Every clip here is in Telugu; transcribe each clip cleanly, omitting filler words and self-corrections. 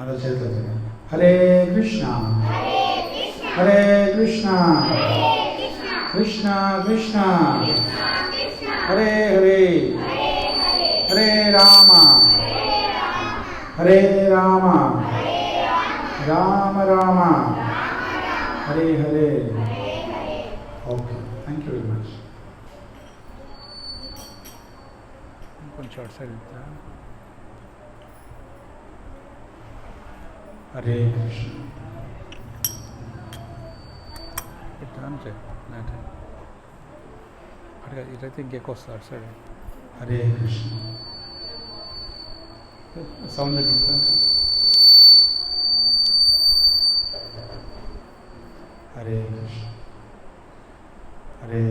అందరూ చేతులు ఎత్తండి. Hare Krishna Hare Krishna Krishna Krishna Hare Hare Hare Rama Hare Rama Rama Rama Hare Hare. Okay, thank you very much. కొంచెం అటు సైడ్ వెళ్తా. హరే కృష్ణ అటుగా ఇటైతే ఇంకెక్కువ వస్తుంది అటు సైడ్. హరే కృష్ణ సౌండ్ పెట్టుకుంటా. హరే కృష్ణ హరే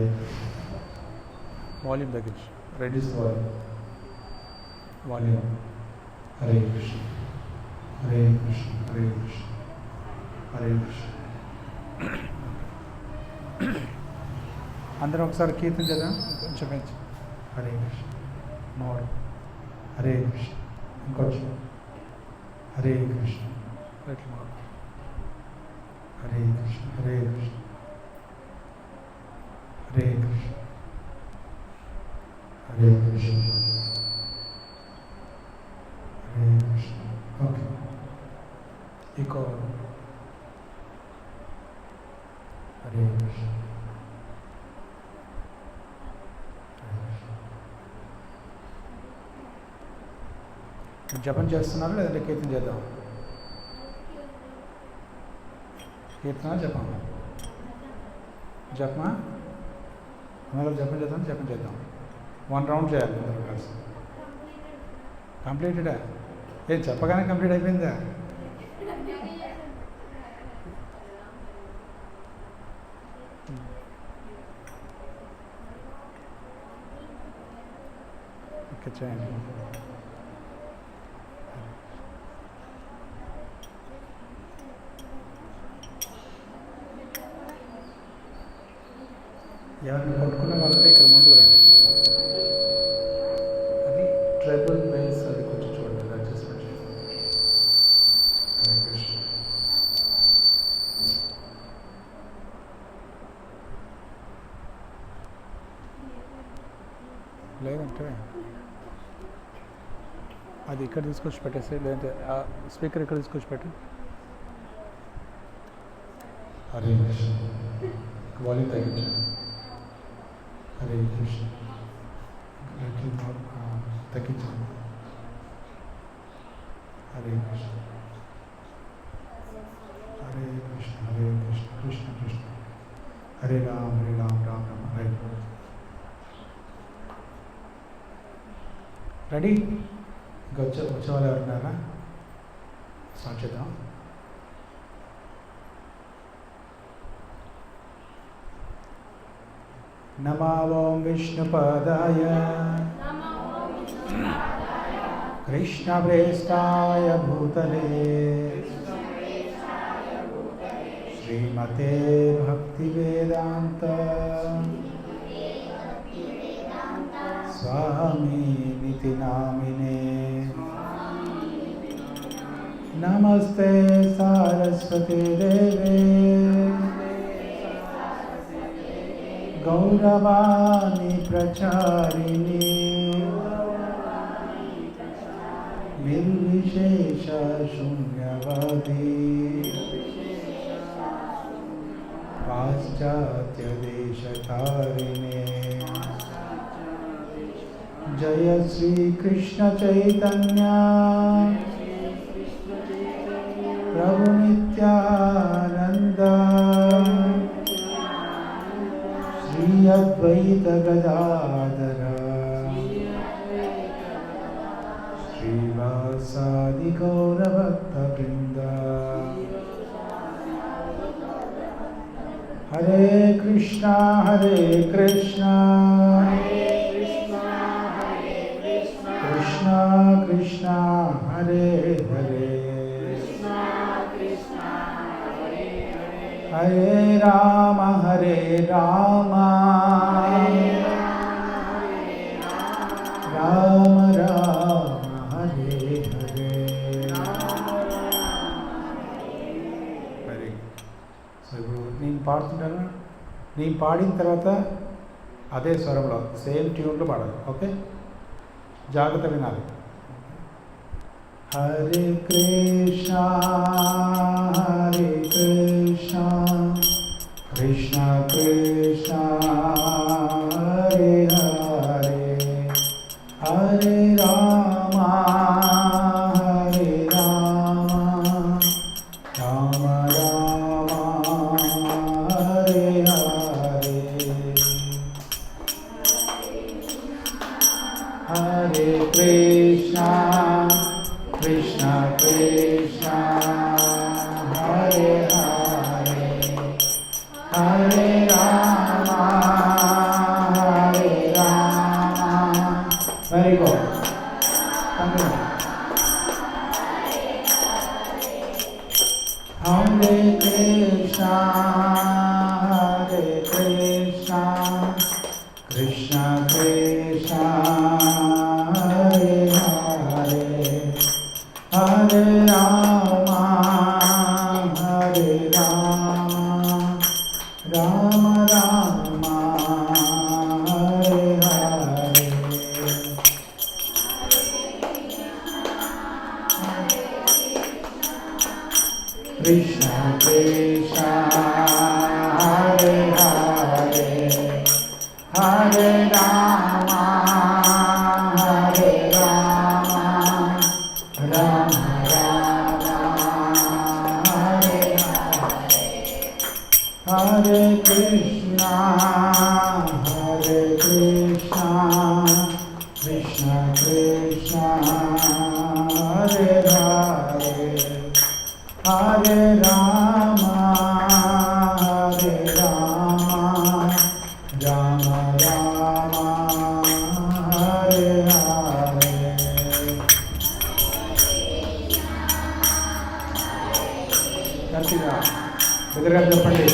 వాల్యూమ్ తగ్గించు. Reduce volume. హరే కృష్ణ హరే కృష్ణ హరే కృష్ణ హరే కృష్ణ. అందరం ఒకసారి కీర్తన చేద్దాం. కొంచెం పెంచి. హరే కృష్ణ మోడ్. హరే కృష్ణ ఇంకొంచెం. హరే కృష్ణ ఎట్లా మోడ్. హరే కృష్ణ హరే కృష్ణ హరే కృష్ణ హరే కృష్ణ హరే కృష్ణ. ఓకే, ఇంకో. హరే కృష్ణ జపం చేస్తున్నారు లేదంటే కీర్తన చేద్దాం? కీర్తన జపం? జపమా? అందరూ జపం చేద్దాం. జపం చేద్దాం. 1 రౌండ్ చేయాలి అందరూ కలిసి. కంప్లీటెడా? ఏం చెప్పగానే కంప్లీట్ అయిపోయిందా? ఓకే, చేయండి. ఎవరిని కొట్టుకునే వాళ్ళంటే ఇక్కడ ముందుకు రండి. అది ట్రైబల్ బేస్, అది కొంచెం చూడండి, అడ్జస్ట్మెంట్ చేయండి. హరే కృష్ణ. లేదంటే అది ఇక్కడ తీసుకొచ్చి పెట్టేసి, లేదంటే ఆ స్పీకర్ ఇక్కడ తీసుకొచ్చి పెట్టి. హరే కృష్ణ వాల్యూమ్ తగ్గించండి. హరే కృష్ణ తగ్గించండి. హరే కృష్ణ హరే కృష్ణ హరే కృష్ణ కృష్ణ కృష్ణ హరే రామ రామ రామ హరే. రెడీ? ఇంకా వచ్చేవాళ్ళు ఎవరున్నారా? స్టార్ట్ చేద్దాం. నమో ఓం విష్ణుపాదాయ కృష్ణప్రేష్టాయ భూతలే శ్రీమతే భక్తివేదాంత స్వామినితి నామినే. నమస్తే సారస్వతే దేవే గౌరవాణి ప్రచారిణి నిర్విశేష శూన్యవాది పాశ్చాత్య దేశకారిణే. జయ శ్రీ కృష్ణ చైతన్య ప్రభు నిత్యానంద శ్రీ అద్వైత గదాధర శ్రీవాసాది గౌరభక్త బృంద. హరే కృష్ణ హరే కృష్ణ కృష్ణ కృష్ణ హరే హరే హరే రామ హరే రామ రామ రామ హరే హరే పాడుతుంటాను, నేను పాడిన తర్వాత అదే స్వరంలో సేమ్ ట్యూన్లో పాడాలి. ఓకే, జాగ్రత్త వినాలి. హరే కృష్ణ హరే కృష్ణ కృష్ణ కృష్ణ హరే హరే హరే రామ హరే రామ రామ రామ హరే హరే హరే కృష్ణ కృష్ణ కృష్ణ హరే హరే హరే రామ హరే రామ. Very good. హరే కృష్ణ హరే కృష్ణ కృష్ణ కృష్ణ హరే హరే హరే రామ హరే రామ రామ రామ హరే హరే. కృష్ణ కృష్ణ హరే హరే హరే రామ హరే రామ రామ రామ హరే హరే హరే కృష్ణ హరే కృష్ణ కృష్ణ కృష్ణ హరే హరే హరే రామ హరే రామ రామ రామ హరే హరే. గట్టిగా ఎదురుగా చెప్పండి.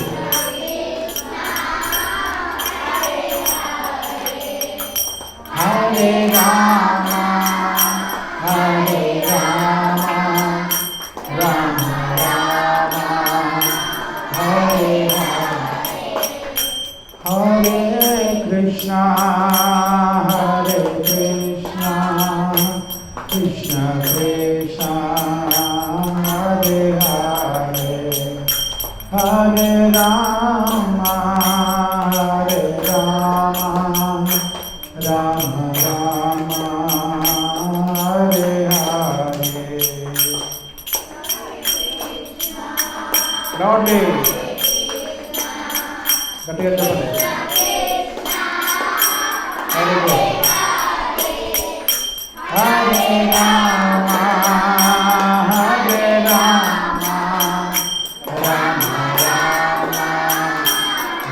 హరే రామ హరే రామ రామ రామ హరే హరే హరే కృష్ణ హరే కృష్ణ కృష్ణ కృష్ణ హరే హరే హరే రామ హరే రామ రామ రామ హరే హరే. Loudly. గట్టిగా చెప్పండి. Very good. హరే రామ హరే రామ రామ రామ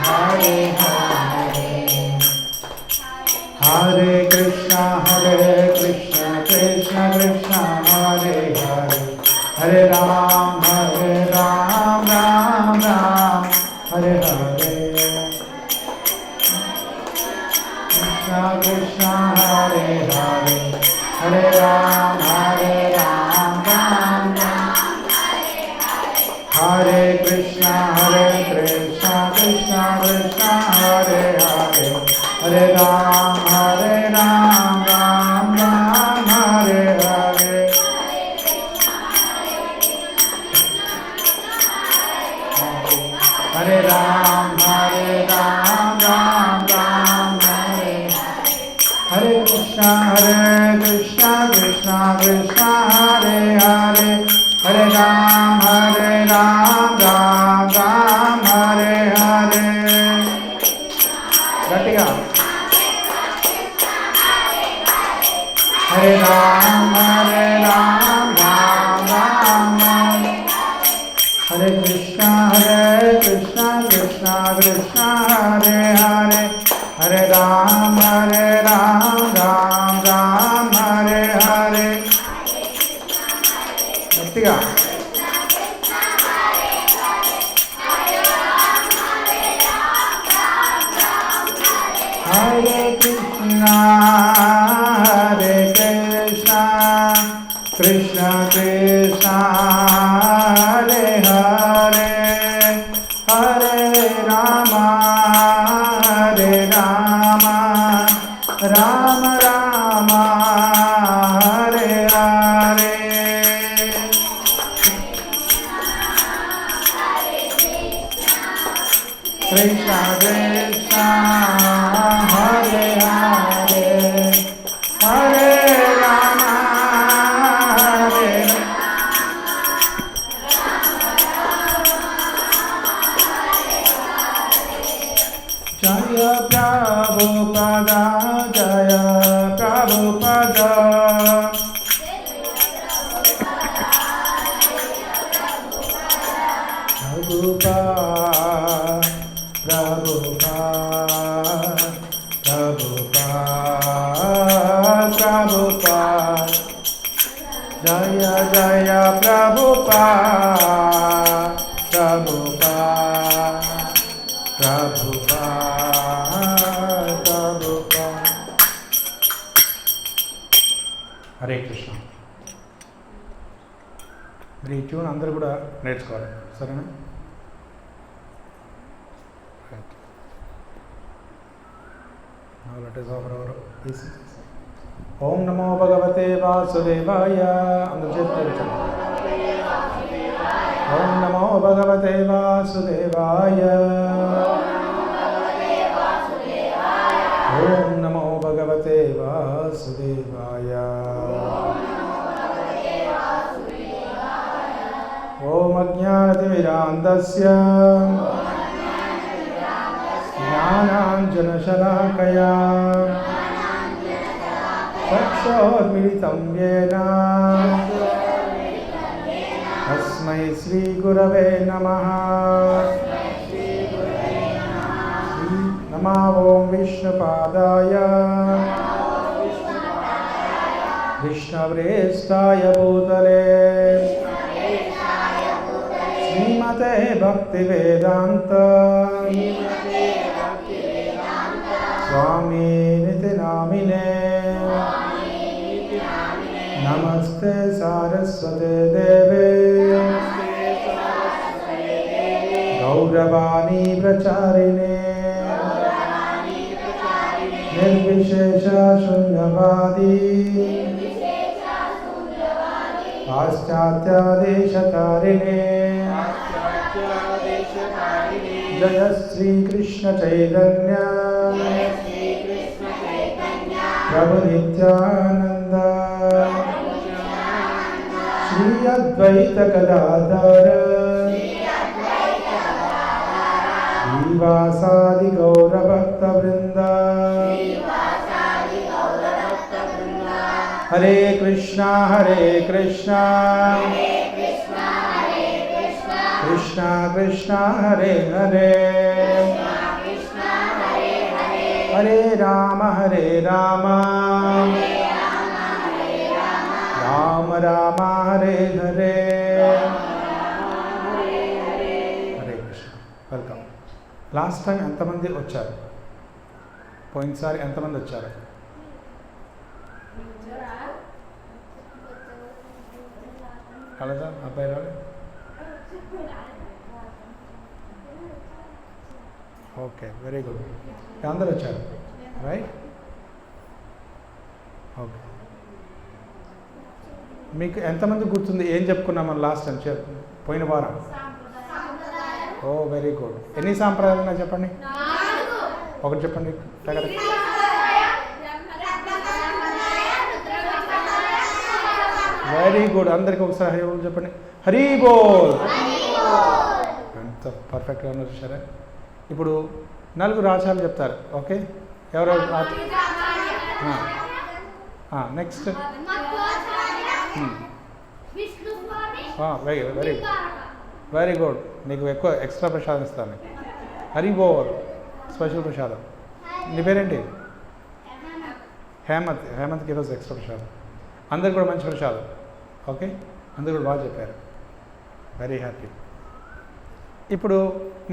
హరే హరే హరే కృష్ణ కృష్ణ కృష్ణ హరే హరే హరే రామ రామ రామ హరే హరే కృష్ణ కృష్ణ హరే హరే హరే రామ రామ రామ హరే కృష్ణ కృష్ణ కృష్ణ హరే హరే హరే రామ రామ రామ హరే హరే హరే రామ రామ రామ హరే హరే కృష్ణ కృష్ణ కృష్ణ హరే హరే హరే రామ రామ రామ హరే హరే. గట్టిగా హరే రామ రామ రామ హరే కృష్ణ కృష్ణ కృష్ణ హరే హరే హరే రామ రామ రామ హరే హరే. గట్టిగా Hare Krishna Hare Krishna Krishna Krishna Hare Hare Hare Krishna Krishna Hare Hare Hare Rama Hare Jaya Prabhupada Jaya Prabhupada Prabhupada Prabhupada Prabhupada Prabhupada Jaya Jaya Prabhupada Prabhupada Prabhupada Prabhupada Hare Krishna. మరి ఈ ట్యూన్ అందరూ కూడా నేర్చుకోవాలి, సరేనా? Now let us offer our obeisances. Om Namo Bhagavate Vasudevaya. అందరూ చేతులు Om Namo Bhagavate Vasudevaya. Om Namo Bhagavate Vasudevaya. Om Ajnanatirandasya Jnananjanashalakaya Chakshurmilitam Yena Tasmai Shri Gurave Namaha. Namo Om Vishnupadaya Vishnavresthaya Bhutale Srimate Bhaktivedanta Swami Niti Namine Namaste Saraswate Deve Gauravani Pracharine Nirvishesha Shunyavadi Paschatya Deshatarine Jaya Shri Krishna Chaitanya Prabhu Nityananda Shri Advaita Gadadhara Srivasadi Gaura Bhakta Vrinda Hare Krishna Krishna Krishna Hare Hare Hare Rama Rama Rama Hare Hare. Hare Krishna. Welcome. Last time ఎంతమంది వచ్చారు? పోయినసారి ఎంతమంది వచ్చారు? కలదా అబ్బాయి రాలే? Okay, very good. అందరు వచ్చారు, రైట్? ఓకే. మీకు ఎంతమంది గుర్తుంది ఏం చెప్పుకున్నాం మనం లాస్ట్ టైం పోయిన వారం? ఓ వెరీ గుడ్. ఎన్ని సాంప్రదాయాలు ఉన్నాయి చెప్పండి? ఒకటి చెప్పండి. Very good. అందరికి ఒకసారి హరి బోల్ చెప్పండి. హరి బోల్. ఎంత పర్ఫెక్ట్గా ఉన్నారు చూసారా? ఇప్పుడు 4 ఆచారాలు చెప్తారు. ఓకే, ఎవరు? Next very good. నీకు ఎక్కువ ఎక్స్ట్రా ప్రసాదం ఇస్తాను. హరి బోల్ స్పెషల్ ప్రసాదం. నీ పేరేంటి? హేమంత్కి ఈరోజు ఎక్స్ట్రా ప్రసాదం. అందరికి కూడా మంచి ప్రసాదం. ఓకే, అందరు కూడా బాగా చెప్పారు. Very happy. ఇప్పుడు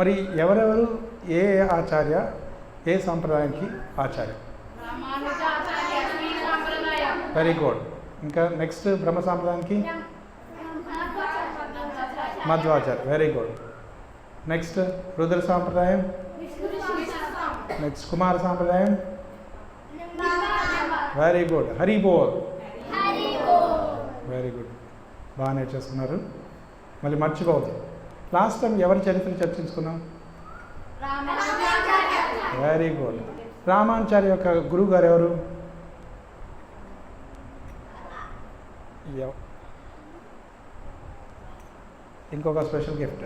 మరి ఎవరెవరు ఏ ఆచార్య ఏ సాంప్రదాయానికి ఆచార్య? Very good. ఇంకా నెక్స్ట్ బ్రహ్మ సాంప్రదాయానికి Madhvacharya. Very good. Next Rudra సాంప్రదాయం. నెక్స్ట్ కుమార సాంప్రదాయం. Very good. హరి బోల్. Very good. బాగా నేర్చేసుకున్నారు. మళ్ళీ మర్చిపోవద్దు. లాస్ట్ టైం ఎవరి చరిత్ర చర్చించుకున్నాం? Very good. రామానుచార్య యొక్క గురువు గారు ఎవరు? ఇంకొక స్పెషల్ గిఫ్ట్.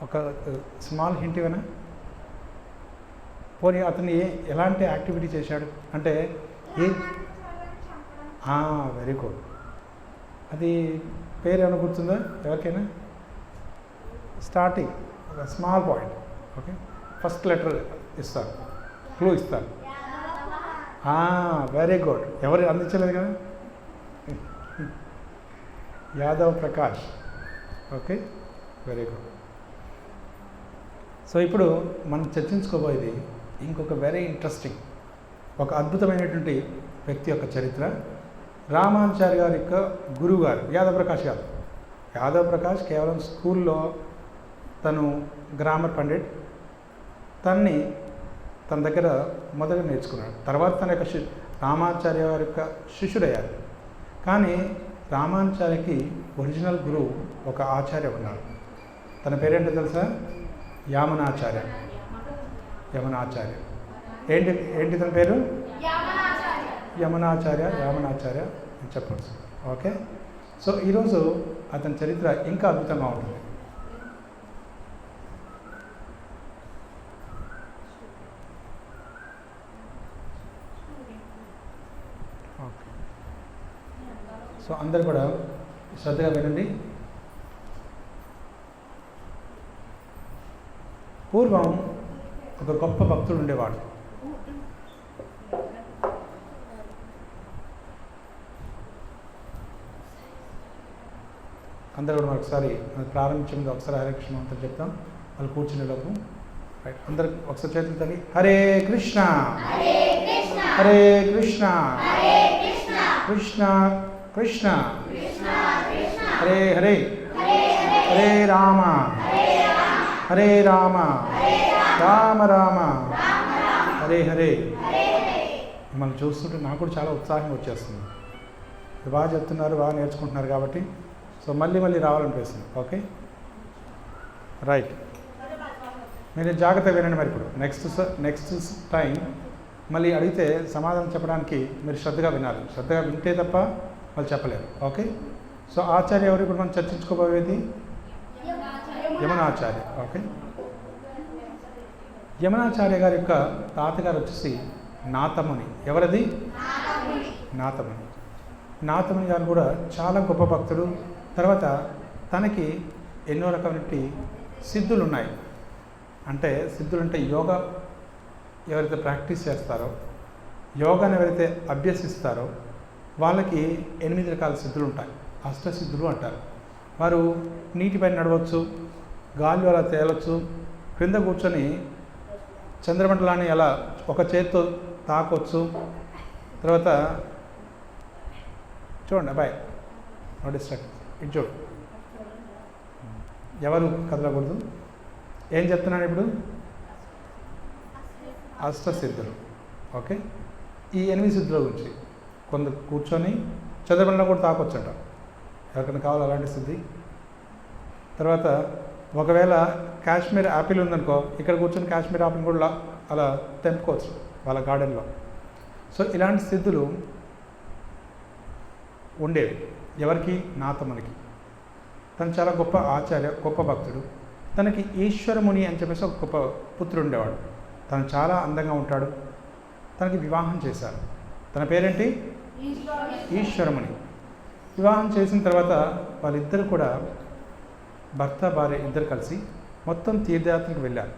ఒక స్మాల్ హింట్ ఇవ్వనా? పోనీ అతను ఎలాంటి యాక్టివిటీ చేశాడు అంటే ఏ? Very good. అది పేరు ఏమైనా గుర్తుందా ఎవరికైనా? స్టార్టింగ్ ఒక small point. Okay, first letter ఇస్తారు, క్లూ ఇస్తారు. Very good. ఎవరు అందించలేదు కదా? Yadav Prakash. Okay, very good. So ఇప్పుడు మనం చర్చించుకోబోయేది ఇంకొక వెరీ ఇంట్రెస్టింగ్, ఒక అద్భుతమైనటువంటి వ్యక్తి యొక్క చరిత్ర. రామానుచార్య గారి యొక్క గురువు గారు యాదవ్ ప్రకాష్ గారు. యాదవ్ ప్రకాష్ కేవలం స్కూల్లో తను గ్రామర్ పండిట్. తన దగ్గర మొదట నేర్చుకున్నాడు. తర్వాత తన యొక్క రామానుచార్య గారి యొక్క శిష్యుడయ్యారు. కానీ రామానుచార్యకి ఒరిజినల్ గురువు ఒక ఆచార్య ఉన్నారు. తన పేరేంటో తెలుసా? యామనాచార్య. యమనాచార్య. ఏంటి తన పేరు? యమనాచార్య అని చెప్పవచ్చు. ఓకే, సో ఈరోజు అతని చరిత్ర ఇంకా అద్భుతంగా ఉంటుంది. ఓకే, సో అందరు కూడా శ్రద్ధగా వినండి. పూర్వం ఒక గొప్ప భక్తుడు ఉండేవాడు. అందరూ కూడా ఒకసారి ప్రారంభించే ముందు ఒకసారి హరే కృష్ణ మంత్రం చెప్తాం. వాళ్ళు కూర్చునేలోపు రైట్. అందరు ఒకసారి చేతులు తల్లి హరే కృష్ణ హరే కృష్ణ కృష్ణ కృష్ణ హరే హరే హరే రామ హరే రామ రామ రామ హరే హరే. మిమ్మల్ని చూస్తుంటే నాకు కూడా చాలా ఉత్సాహం వచ్చేస్తుంది. బాగా చెప్తున్నారు, బాగా నేర్చుకుంటున్నారు కాబట్టి సో మళ్ళీ రావాలనిపిస్తుంది. Okay, right. మీరు జాగ్రత్తగా వినండి. మరి ఇప్పుడు నెక్స్ట్ టైం మళ్ళీ అడిగితే సమాధానం చెప్పడానికి మీరు శ్రద్ధగా వినాలి. శ్రద్ధగా వింటే తప్ప వాళ్ళు చెప్పలేరు. ఓకే, సో ఆచార్య ఎవరు ఇప్పుడు మనం చర్చించుకోబోయేది? యమనాచార్య. ఓకే, యమనాచార్య గారి యొక్క తాతగారు వచ్చేసి నాతముని. ఎవరది? నాతముని గారు కూడా చాలా గొప్ప భక్తుడు. తర్వాత తనకి ఎన్నో రకమైన సిద్ధులు ఉన్నాయి. అంటే సిద్ధులు అంటే యోగా ఎవరైతే ప్రాక్టీస్ చేస్తారో, యోగాను ఎవరైతే అభ్యసిస్తారో వాళ్ళకి 8 రకాల సిద్ధులు ఉంటాయి. అష్టసిద్ధులు అంటారు. వారు నీటిపైన నడవచ్చు, గాలిలో అలా తేలవచ్చు, క్రింద కూర్చొని చంద్రమండలాన్ని అలా ఒక చేతితో తాకొచ్చు. తర్వాత చూడండి అబ్బాయి, నో డిస్ట్రాక్ట్, ఇది చూడు, ఎవరు కదలకూడదు. ఏం చెప్తున్నాను ఇప్పుడు? అష్టసిద్ధులు. ఓకే, ఈ 8 సిద్ధుల గురించి కొందరు కూర్చొని చంద్రమండలం కూడా తాకొచ్చంట. ఎవరికైనా కావాలి అలాంటి సిద్ధి. తర్వాత ఒకవేళ కాశ్మీర్ యాపిల్ ఉందనుకో, ఇక్కడ కూర్చొని కాశ్మీర్ యాపిల్ కూడా అలా తెంపుకోవచ్చు వాళ్ళ గార్డెన్లో. సో ఇలాంటి సిద్ధులు ఉండేవి. ఎవరికి? నాతమునికి. తను చాలా గొప్ప ఆచార్య, గొప్ప భక్తుడు. తనకి ఈశ్వరముని అని చెప్పేసి ఒక గొప్ప పుత్రుడు ఉండేవాడు. తను చాలా అందంగా ఉంటాడు. తనకి వివాహం చేశారు. తన పేరేంటి? ఈశ్వరముని. వివాహం చేసిన తర్వాత వాళ్ళిద్దరు కూడా భర్త భార్య ఇద్దరు కలిసి మొత్తం తీర్థయాత్రకు వెళ్ళారు.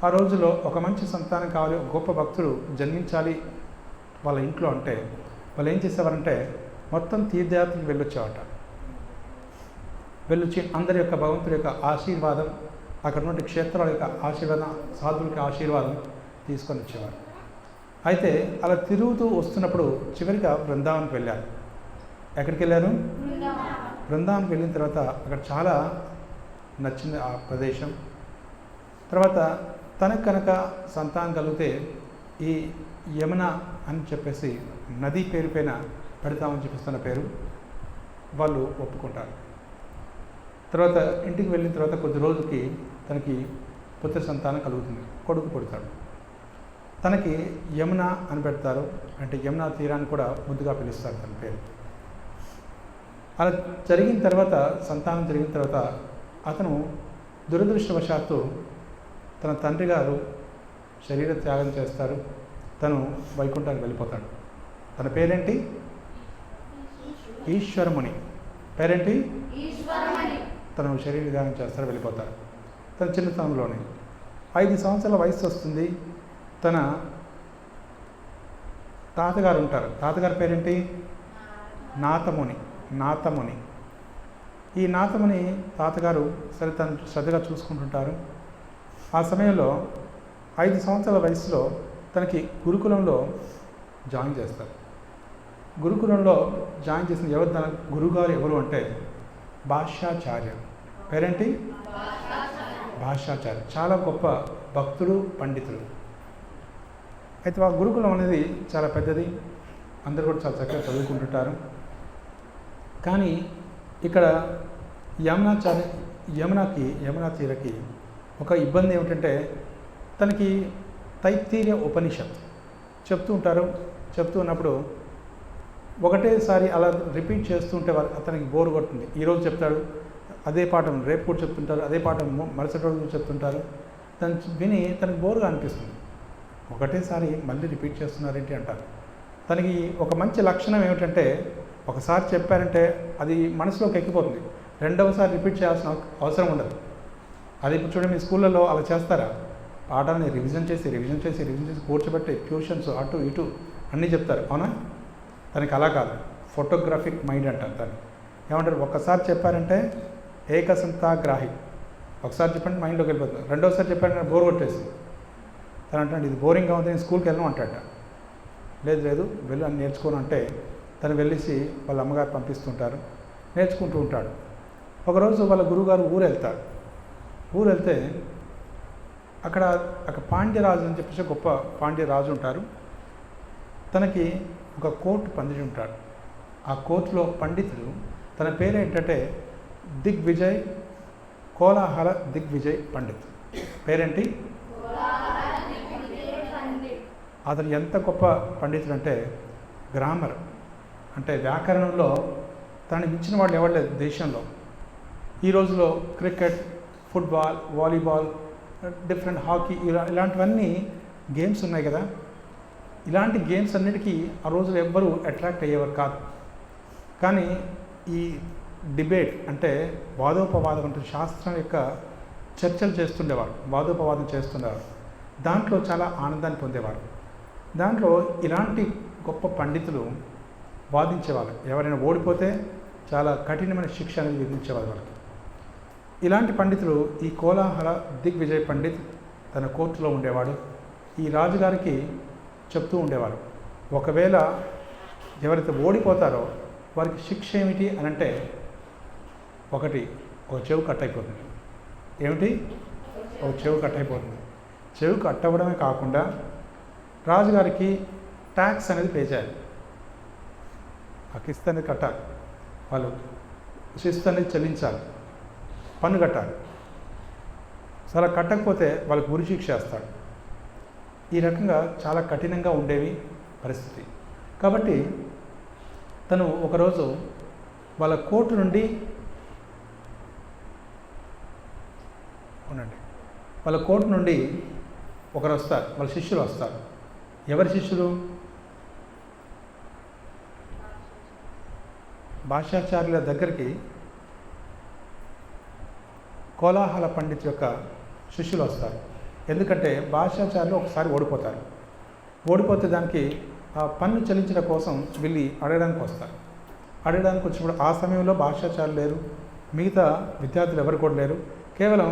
ఆ రోజుల్లో ఒక మంచి సంతానం కావాలి, గొప్ప భక్తుడు జన్మించాలి వాళ్ళ ఇంట్లో అంటే వాళ్ళు ఏం చేసేవారంటే మొత్తం తీర్థయాత్రకు వెళ్ళొచ్చేవాట. వెళ్ళొచ్చి అందరి యొక్క భగవంతుడి యొక్క ఆశీర్వాదం, అక్కడ ఉన్న క్షేత్రాల యొక్క ఆశీర్వాదం, సాధువులకి ఆశీర్వాదం తీసుకొని వచ్చేవారు. అయితే అలా తిరుగుతూ వస్తున్నప్పుడు చివరిగా బృందావన్కి వెళ్ళారు. ఎక్కడికి వెళ్ళారు? బృందావన్కి వెళ్ళిన తర్వాత అక్కడ చాలా నచ్చింది ఆ ప్రదేశం. తర్వాత తనకు కనుక సంతానం కలిగితే ఈ యమున అని చెప్పేసి నది పేరు పైన పెడతామని చెప్పేస్తున్న పేరు వాళ్ళు ఒప్పుకుంటారు. తర్వాత ఇంటికి వెళ్ళిన తర్వాత కొద్ది రోజులకి తనకి పుత్ర సంతానం కలుగుతుంది, కొడుకు పుడతాడు. తనకి యమున అని పెడతారు, అంటే యమునా తీరాన్ని కూడా ముద్దుగా పిలుస్తారు తన పేరు. అలా జరిగిన తర్వాత, సంతానం జరిగిన తర్వాత అతను దురదృష్టవశాత్తు తన తండ్రి గారు శరీర త్యాగం చేస్తారు. తను వైకుంఠానికి వెళ్ళిపోతాడు. తన పేరేంటి? ఈశ్వరముని. పేరేంటి? తను శరీర త్యాగం చేస్తారు, వెళ్ళిపోతారు. తన చిన్నతనంలోనే 5 సంవత్సరాల వయసు వస్తుంది. తన తాతగారు ఉంటారు. తాతగారి పేరేంటి? నాతముని. నాతముని. ఈ నాతముని తాతగారు సరే తను శ్రద్ధగా చూసుకుంటుంటారు. ఆ సమయంలో 5 సంవత్సరాల వయసులో తనకి గురుకులంలో జాయిన్ చేస్తారు. గురుకులంలో జాయిన్ చేసిన ఎవరు? తన గురువుగారు ఎవరు అంటే భాష్యాచార్య. పేరేంటి? భాష్యాచార్య. చాలా గొప్ప భక్తుడు, పండితుడు. అయితే ఆ గురుకులం అనేది చాలా పెద్దది, అందరూ కూడా చాలా చక్కగా చదువుకుంటుంటారు. కానీ ఇక్కడ యమునా తీరకి ఒక ఇబ్బంది ఏమిటంటే, తనకి తైత్తీర్య ఉపనిషత్ చెప్తూ ఉంటారు. చెప్తూ ఉన్నప్పుడు ఒకటేసారి అలా రిపీట్ చేస్తూ ఉంటే అతనికి బోరు కొడుతుంది. ఈరోజు చెప్తాడు అదే పాఠం, రేపు కూడా చెప్తుంటారు అదే పాఠం, మరుసటి రోజు చెప్తుంటారు. తను విని తనకు బోరుగా అనిపిస్తుంది. ఒకటేసారి మళ్ళీ రిపీట్ చేస్తున్నారేంటి అంటారు. తనకి ఒక మంచి లక్షణం ఏమిటంటే, ఒకసారి చెప్పారంటే అది మనసులోకి ఎక్కిపోతుంది. రెండవసారి రిపీట్ చేయాల్సిన అవసరం ఉండదు. అది ఇప్పుడు చూడండి, మీ స్కూళ్ళలో అలా చేస్తారా? పాఠాన్ని రివిజన్ చేసి కూర్చోబెట్టి ట్యూషన్స్ అటు ఇటు అన్నీ చెప్తారు, అవునా? తనకి అలా కాదు, ఫోటోగ్రాఫిక్ మైండ్ అంటారు దాన్ని. ఏమంటారు? ఒక్కసారి చెప్పారంటే ఏకసంతాగ్రాహి. ఒకసారి చెప్పండి మైండ్లోకి వెళ్ళిపోతుంది. రెండోసారి చెప్పారంటే బోర్ కొట్టేసి తను అంటాడు ఇది బోరింగ్గా ఉంది, నేను స్కూల్కి వెళ్ళను అంటాడ. లేదు వెళ్ళు అని నేర్చుకోను అంటే తను వెళ్ళేసి వాళ్ళ అమ్మగారు పంపిస్తుంటారు, నేర్చుకుంటూ ఉంటాడు. ఒకరోజు వాళ్ళ గురువుగారు ఊరు వెళ్తే అక్కడ పాండ్యరాజు అని చెప్పేసి గొప్ప పాండ్యరాజు ఉంటారు. తనకి ఒక కోర్టు పందిరి ఉంటాడు. ఆ కోర్టులో పండితుడు, తన పేరు ఏంటంటే దిగ్విజయ్, కోలాహల దిగ్విజయ్ పండిత్. పేరేంటి? అతను ఎంత గొప్ప పండితుడు అంటే, గ్రామర్ అంటే వ్యాకరణంలో తనని మించిన వాళ్ళు ఎవరు లేదు దేశంలో. ఈ రోజులో cricket, football, volleyball, different hockey ఇలాంటివన్నీ గేమ్స్ ఉన్నాయి కదా. ఇలాంటి గేమ్స్ అన్నిటికీ ఆ రోజులు ఎవ్వరూ అట్రాక్ట్ అయ్యేవారు కాదు. కానీ ఈ డిబేట్ అంటే వాదోపవాదం అంటే శాస్త్రం యొక్క చర్చలు చేస్తుండేవారు, వాదోపవాదం చేస్తుండేవారు. దాంట్లో చాలా ఆనందాన్ని పొందేవారు. దాంట్లో ఇలాంటి గొప్ప పండితులు వాదించేవాళ్ళు. ఎవరైనా ఓడిపోతే చాలా కఠినమైన శిక్ష అనేది విధించేవారు వాళ్ళకి. ఇలాంటి పండితులు ఈ కోలాహల దిగ్విజయ్ పండిత్ తన కోర్టులో ఉండేవాడు. ఈ రాజుగారికి చెప్తూ ఉండేవారు, ఒకవేళ ఎవరైతే ఓడిపోతారో వారికి శిక్ష ఏమిటి అని అంటే, ఒక చెవు కట్ అయిపోతుంది. ఏమిటి? ఒక చెవు కట్ అయిపోతుంది. చెవు కట్ అవ్వడమే కాకుండా రాజుగారికి ట్యాక్స్ అనేది పే చేయాలి. ఆ కిస్తు అనేది కట్టాలి, వాళ్ళు శిస్తు అనేది చెల్లించాలి, పన్ను కట్టాలి. అలా కట్టకపోతే వాళ్ళకి ఉరిశిక్ష చేస్తాడు. ఈ రకంగా చాలా కఠినంగా ఉండేవి పరిస్థితి. కాబట్టి తను ఒకరోజు వాళ్ళ కోర్టు నుండి ఒకరు వస్తారు, వాళ్ళ శిష్యులు వస్తారు. ఎవరి శిష్యులు? భాష్యాచార్యుల దగ్గరికి కోలాహల పండిత్ యొక్క శిష్యులు వస్తారు. ఎందుకంటే భాష్యాచార్యులు ఒకసారి ఓడిపోతే దానికి ఆ పన్ను చెల్లించడం కోసం వెళ్ళి అడగడానికి వస్తారు. అడగడానికి వచ్చినప్పుడు ఆ సమయంలో భాష్యాచార్యులు లేరు, మిగతా విద్యార్థులు ఎవరు కూడా లేరు. కేవలం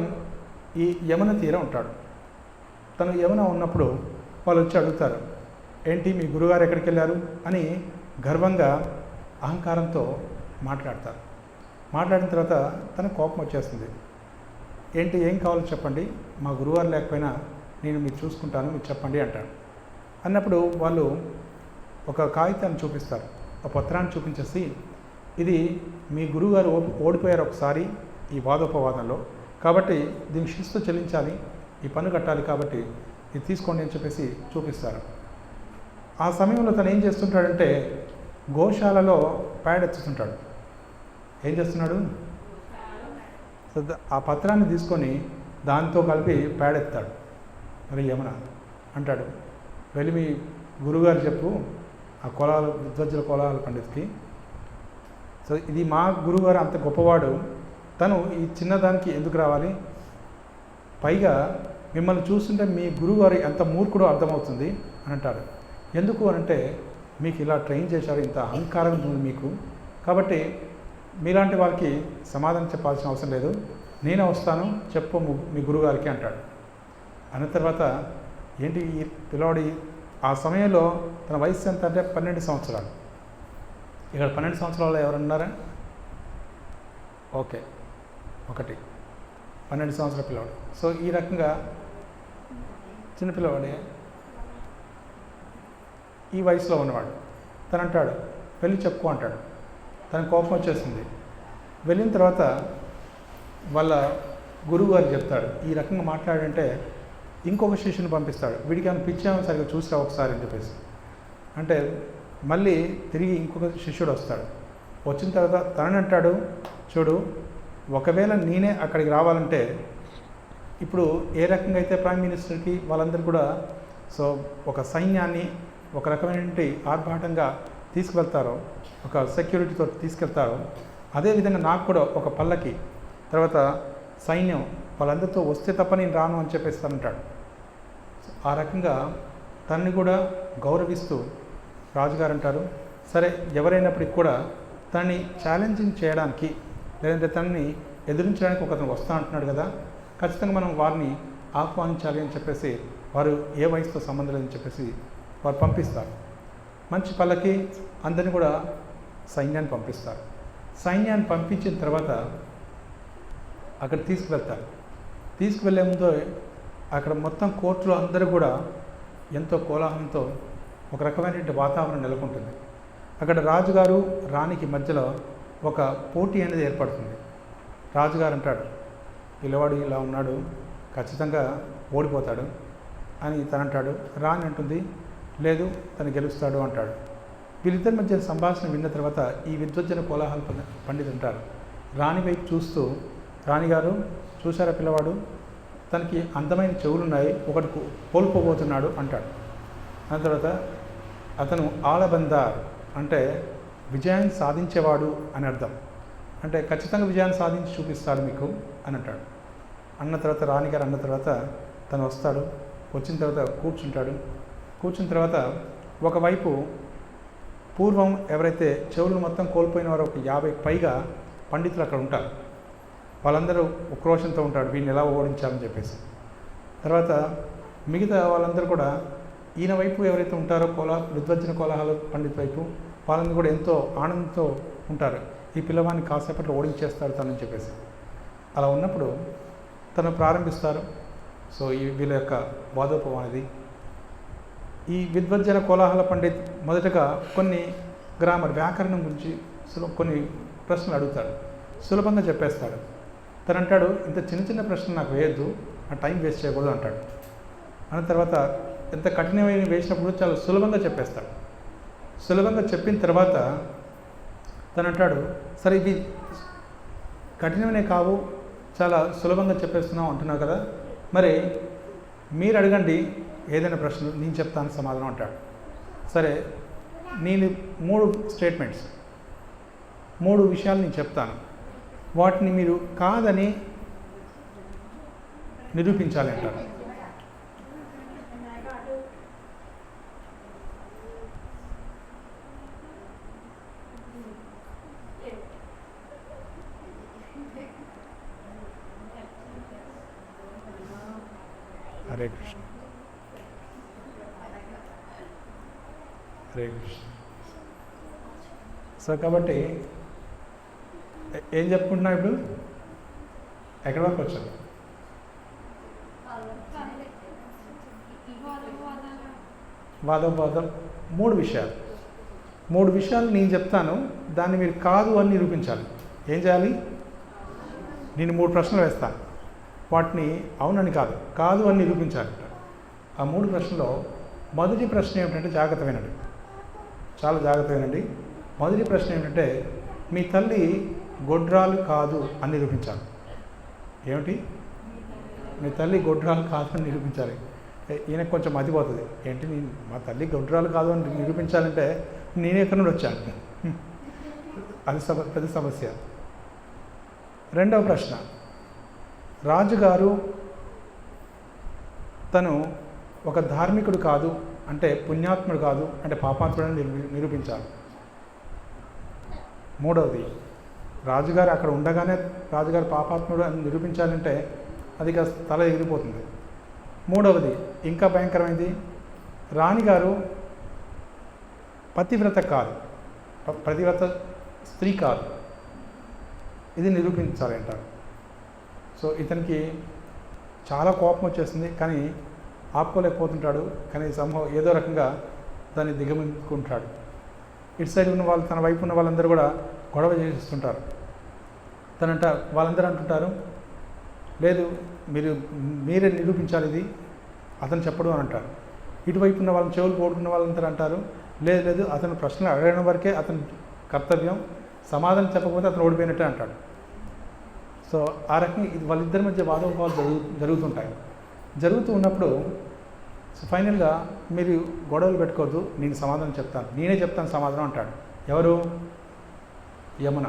ఈ యమున తీరం ఉంటాడు. తను యమున ఉన్నప్పుడు వాళ్ళు వచ్చి అడుగుతారు, ఏంటి మీ గురుగారు ఎక్కడికి వెళ్ళారు అని గర్వంగా అహంకారంతో మాట్లాడతారు. మాట్లాడిన తర్వాత తనకు కోపం వచ్చేస్తుంది. ఏంటి, ఏం కావాలో చెప్పండి, మా గురువారు లేకపోయినా నేను మీరు చూసుకుంటాను, మీరు చెప్పండి అంటాడు. అన్నప్పుడు వాళ్ళు ఒక కాగితాన్ని చూపిస్తారు, ఒక పత్రాన్ని చూపించేసి, ఇది మీ గురువుగారు ఓడిపోయారు ఒకసారి, ఈ వాదోపవాదంలో. కాబట్టి దీనికి శిస్తు చెల్లించాలి, ఈ పన్ను కట్టాలి, కాబట్టి ఇది తీసుకోండి అని చెప్పేసి చూపిస్తారు. ఆ సమయంలో తను ఏం చేస్తుంటాడంటే గోశాలలో ప్యాడ్ ఎత్తుతుంటాడు. ఏం చేస్తున్నాడు? ఆ పత్రాన్ని తీసుకొని దాంతో కలిపి ప్యాడ్ ఎత్తాడు. మరి యమున అంటాడు, వెళ్ళి మీ గురుగారు చెప్పు ఆ విద్వజ్జుల కోలాహల పండితుకి, సో ఇది మా గురుగారు అంత గొప్పవాడు, తను ఈ చిన్నదానికి ఎందుకు రావాలి, పైగా మిమ్మల్ని చూస్తుంటే మీ గురుగారు ఎంత మూర్ఖుడో అర్థమవుతుంది అని అంటాడు. ఎందుకు అనంటే మీకు ఇలా ట్రైన్ చేశారు, ఇంత అహంకారం ఉంది మీకు, కాబట్టి మీలాంటి వాళ్ళకి సమాధానం చెప్పాల్సిన అవసరం లేదు, నేనే వస్తాను చెప్పు మీ గురుగారికి అంటాడు. అన్న తర్వాత ఏంటి ఈ పిల్లవాడి ఆ సమయంలో తన వయసు ఎంత అంటే 12 సంవత్సరాలు. ఇక్కడ 12 సంవత్సరాలు ఎవరన్నారా? ఓకే, 12 సంవత్సరాల పిల్లవాడు. సో ఈ రకంగా చిన్న పిల్లవాడే ఈ వయసులో ఉన్నవాడు. తను అంటాడు వెళ్ళి చెప్పుకో అంటాడు. తన కోపం వచ్చేసింది. వెళ్ళిన తర్వాత వాళ్ళ గురువు గారు చెప్తాడు, ఈ రకంగా మాట్లాడంటే ఇంకొక శిష్యుని పంపిస్తాడు, వీడికి ఏమైనా పిచ్చామో సరిగ్గా చూసిరా ఒకసారి అని చెప్పేసి. అంటే మళ్ళీ తిరిగి ఇంకొక శిష్యుడు వస్తాడు. వచ్చిన తర్వాత తనని అంటాడు, చూడు ఒకవేళ నేనే అక్కడికి రావాలంటే ఇప్పుడు ఏ రకంగా అయితే ప్రైమ్ మినిస్టర్కి వాళ్ళందరూ కూడా సో ఒక సైన్యాన్ని ఒక రకమైన ఆర్భాటంగా తీసుకువెళ్తారో, ఒక సెక్యూరిటీతో తీసుకెళ్తారో, అదేవిధంగా నాకు కూడా ఒక పల్లకి తర్వాత సైన్యం వాళ్ళందరితో వస్తే తప్ప నేను రాను అని చెప్పేస్తానంటాడు. ఆ రకంగా తనని కూడా గౌరవిస్తూ రాజుగారు అంటారు, సరే ఎవరైనప్పటికి కూడా తనని ఛాలెంజింగ్ చేయడానికి లేదంటే తనని ఎదిరించడానికి ఒకతను వస్తా అంటున్నాడు కదా, ఖచ్చితంగా మనం వారిని ఆహ్వానించాలి అని చెప్పేసి వారు ఏ వయసుతో సంబంధం లేదని చెప్పేసి వారు పంపిస్తారు. మంచి పల్లకి అందరినీ కూడా సైన్యాన్ని పంపిస్తారు. సైన్యాన్ని పంపించిన తర్వాత అక్కడ తీసుకువెళ్తారు. తీసుకువెళ్ళే ముందు అక్కడ మొత్తం కోర్టులో అందరూ కూడా ఎంతో కోలాహలంతో ఒక రకమైనటువంటి వాతావరణం నెలకొంటుంది. అక్కడ రాజుగారు రాణికి మధ్యలో ఒక పోటీ అనేది ఏర్పడుతుంది. రాజుగారు అంటాడు, పిల్లవాడు ఇలా ఉన్నాడు, ఖచ్చితంగా ఓడిపోతాడు అని తనంటాడు. రాణి అంటుంది, లేదు తను గెలుస్తాడు అంటాడు. వీళ్ళిద్దరి మధ్య సంభాషణ విన్న తర్వాత ఈ విద్వజ్జన కోలాహల పండితులు అంటారు, రాణి వైపు చూస్తూ, రాణిగారు చూసారా పిల్లవాడు, తనకి అందమైన చెవులున్నాయి, ఒకటి కోల్పోబోతున్నాడు అంటాడు. దాని తర్వాత అతను ఆలబందార్ అంటే విజయాన్ని సాధించేవాడు అని అర్థం, అంటే ఖచ్చితంగా విజయాన్ని సాధించి చూపిస్తాడు మీకు అని అంటాడు. అన్న తర్వాత రాణిగారు అన్న తర్వాత తను వస్తాడు. వచ్చిన తర్వాత కూర్చుంటాడు. కూర్చున్న తర్వాత ఒకవైపు పూర్వం ఎవరైతే చెవులను మొత్తం కోల్పోయిన వారు ఒక 50 పైగా పండితులు అక్కడ ఉంటారు. వాళ్ళందరూ ఉక్రోషంతో ఉంటాడు, వీడిని ఎలా ఓడించాలని చెప్పేసి. తర్వాత మిగతా వాళ్ళందరూ కూడా ఈయన వైపు ఎవరైతే ఉంటారో విద్వజ్జన కోలాహల పండిత్ వైపు వాళ్ళందరూ కూడా ఎంతో ఆనందంతో ఉంటారు, ఈ పిల్లవాడిని కాసేపట్లో ఓడించేస్తాడు తనని చెప్పేసి. అలా ఉన్నప్పుడు తను ప్రారంభిస్తారు. సో ఈ వీళ్ళ యొక్క వాదోపవాది ఈ విద్వజ్జన కోలాహల పండిత్ మొదటగా కొన్ని గ్రామర్ వ్యాకరణం గురించి కొన్ని ప్రశ్నలు అడుగుతాడు. సులభంగా చెప్పేస్తాడు. తను అంటాడు, ఇంత చిన్న చిన్న ప్రశ్నలు నాకు వేయద్దు, ఆ టైం వేస్ట్ చేయకూడదు అంటాడు. అన్న తర్వాత ఎంత కఠినమైన వేసినప్పుడు చాలా సులభంగా చెప్పేస్తాడు. సులభంగా చెప్పిన తర్వాత తను అంటాడు, సరే ఇది కఠినమే కావు, చాలా సులభంగా చెప్పేస్తున్నాం అంటున్నావు కదా, మరి మీరు అడగండి ఏదైనా ప్రశ్నలు, నేను చెప్తాను సమాధానం అంటాడు. సరే నేను 3 స్టేట్మెంట్స్ 3 విషయాలు నేను చెప్తాను, వాటిని మీరు కాదని నిరూపించాలి అంటారు. హరే కృష్ణ, హరే కృష్ణ. సో కాబట్టి ఏం చెప్పుకుంటున్నా ఇప్పుడు, ఎక్కడి వరకు వచ్చాను? వాదోపవాదం 3 విషయాలు నేను చెప్తాను, దాన్ని మీరు కాదు అని నిరూపించాలి. ఏం చేయాలి? నేను 3 ప్రశ్నలు వేస్తాను, వాటిని అవునని కాదు అని నిరూపించాలి. ఆ 3 ప్రశ్నలో మొదటి ప్రశ్న ఏమిటంటే, జాగ్రత్త వినండి, చాలా జాగ్రత్త వినండి. మొదటి ప్రశ్న ఏమిటంటే, మీ తల్లి గొడ్రాలు కాదు అని నిరూపించాలి. ఏమిటి? మీ తల్లి గొడ్రాలు కాదు అని నిరూపించాలి. ఈయనకు కొంచెం మతిపోతుంది. ఏంటి, మా తల్లి గొడ్రాలు కాదు అని నిరూపించాలంటే నేను ఎక్కడి నుండి వచ్చాను? అది పెద్ద సమస్య. రెండవ ప్రశ్న, రాజుగారు తను ఒక ధార్మికుడు కాదు అంటే పుణ్యాత్ముడు కాదు అంటే పాపాత్ముడని నిరూపించాలి. మూడవది, రాజుగారు అక్కడ ఉండగానే రాజుగారు పాపాత్ముడు అని నిరూపించాలంటే అది కాస్త తల ఎగిరిపోతుంది. మూడవది ఇంకా భయంకరమైంది, రాణిగారు పతివ్రత కాదు, పతివ్రత స్త్రీ కాదు, ఇది నిరూపించాలి అంటారు. సో ఇతనికి చాలా కోపం వచ్చేస్తుంది, కానీ ఆపుకోలేకపోతుంటాడు. కానీ సంభవం ఏదో రకంగా దాన్ని దిగమించుకుంటాడు. ఇటు సైడ్ ఉన్న వాళ్ళు, తన వైపు ఉన్న వాళ్ళందరూ కూడా గొడవ చేస్తుంటారు. వాళ్ళందరూ అంటుంటారు, లేదు మీరే నిరూపించాలి, ఇది అతను చెప్పడు అని అంటారు. ఇటువైపు ఉన్న వాళ్ళని, చెవులు పోడుకున్న వాళ్ళందరూ అంటారు, లేదు అతను ప్రశ్నలు అడగడం వరకే అతని కర్తవ్యం, సమాధానం చెప్పకపోతే అతను ఓడిపోయినట్టే అంటాడు. సో ఆ రకంగా ఇది వాళ్ళిద్దరి మధ్య వాదోపవాదాలు జరుగుతుంటాయి. జరుగుతూ ఉన్నప్పుడు ఫైనల్గా మీరు గొడవలు పెట్టుకోవద్దు, నేను సమాధానం చెప్తాను, నేనే చెప్తాను సమాధానం అంటాడు. ఎవరు? యమున.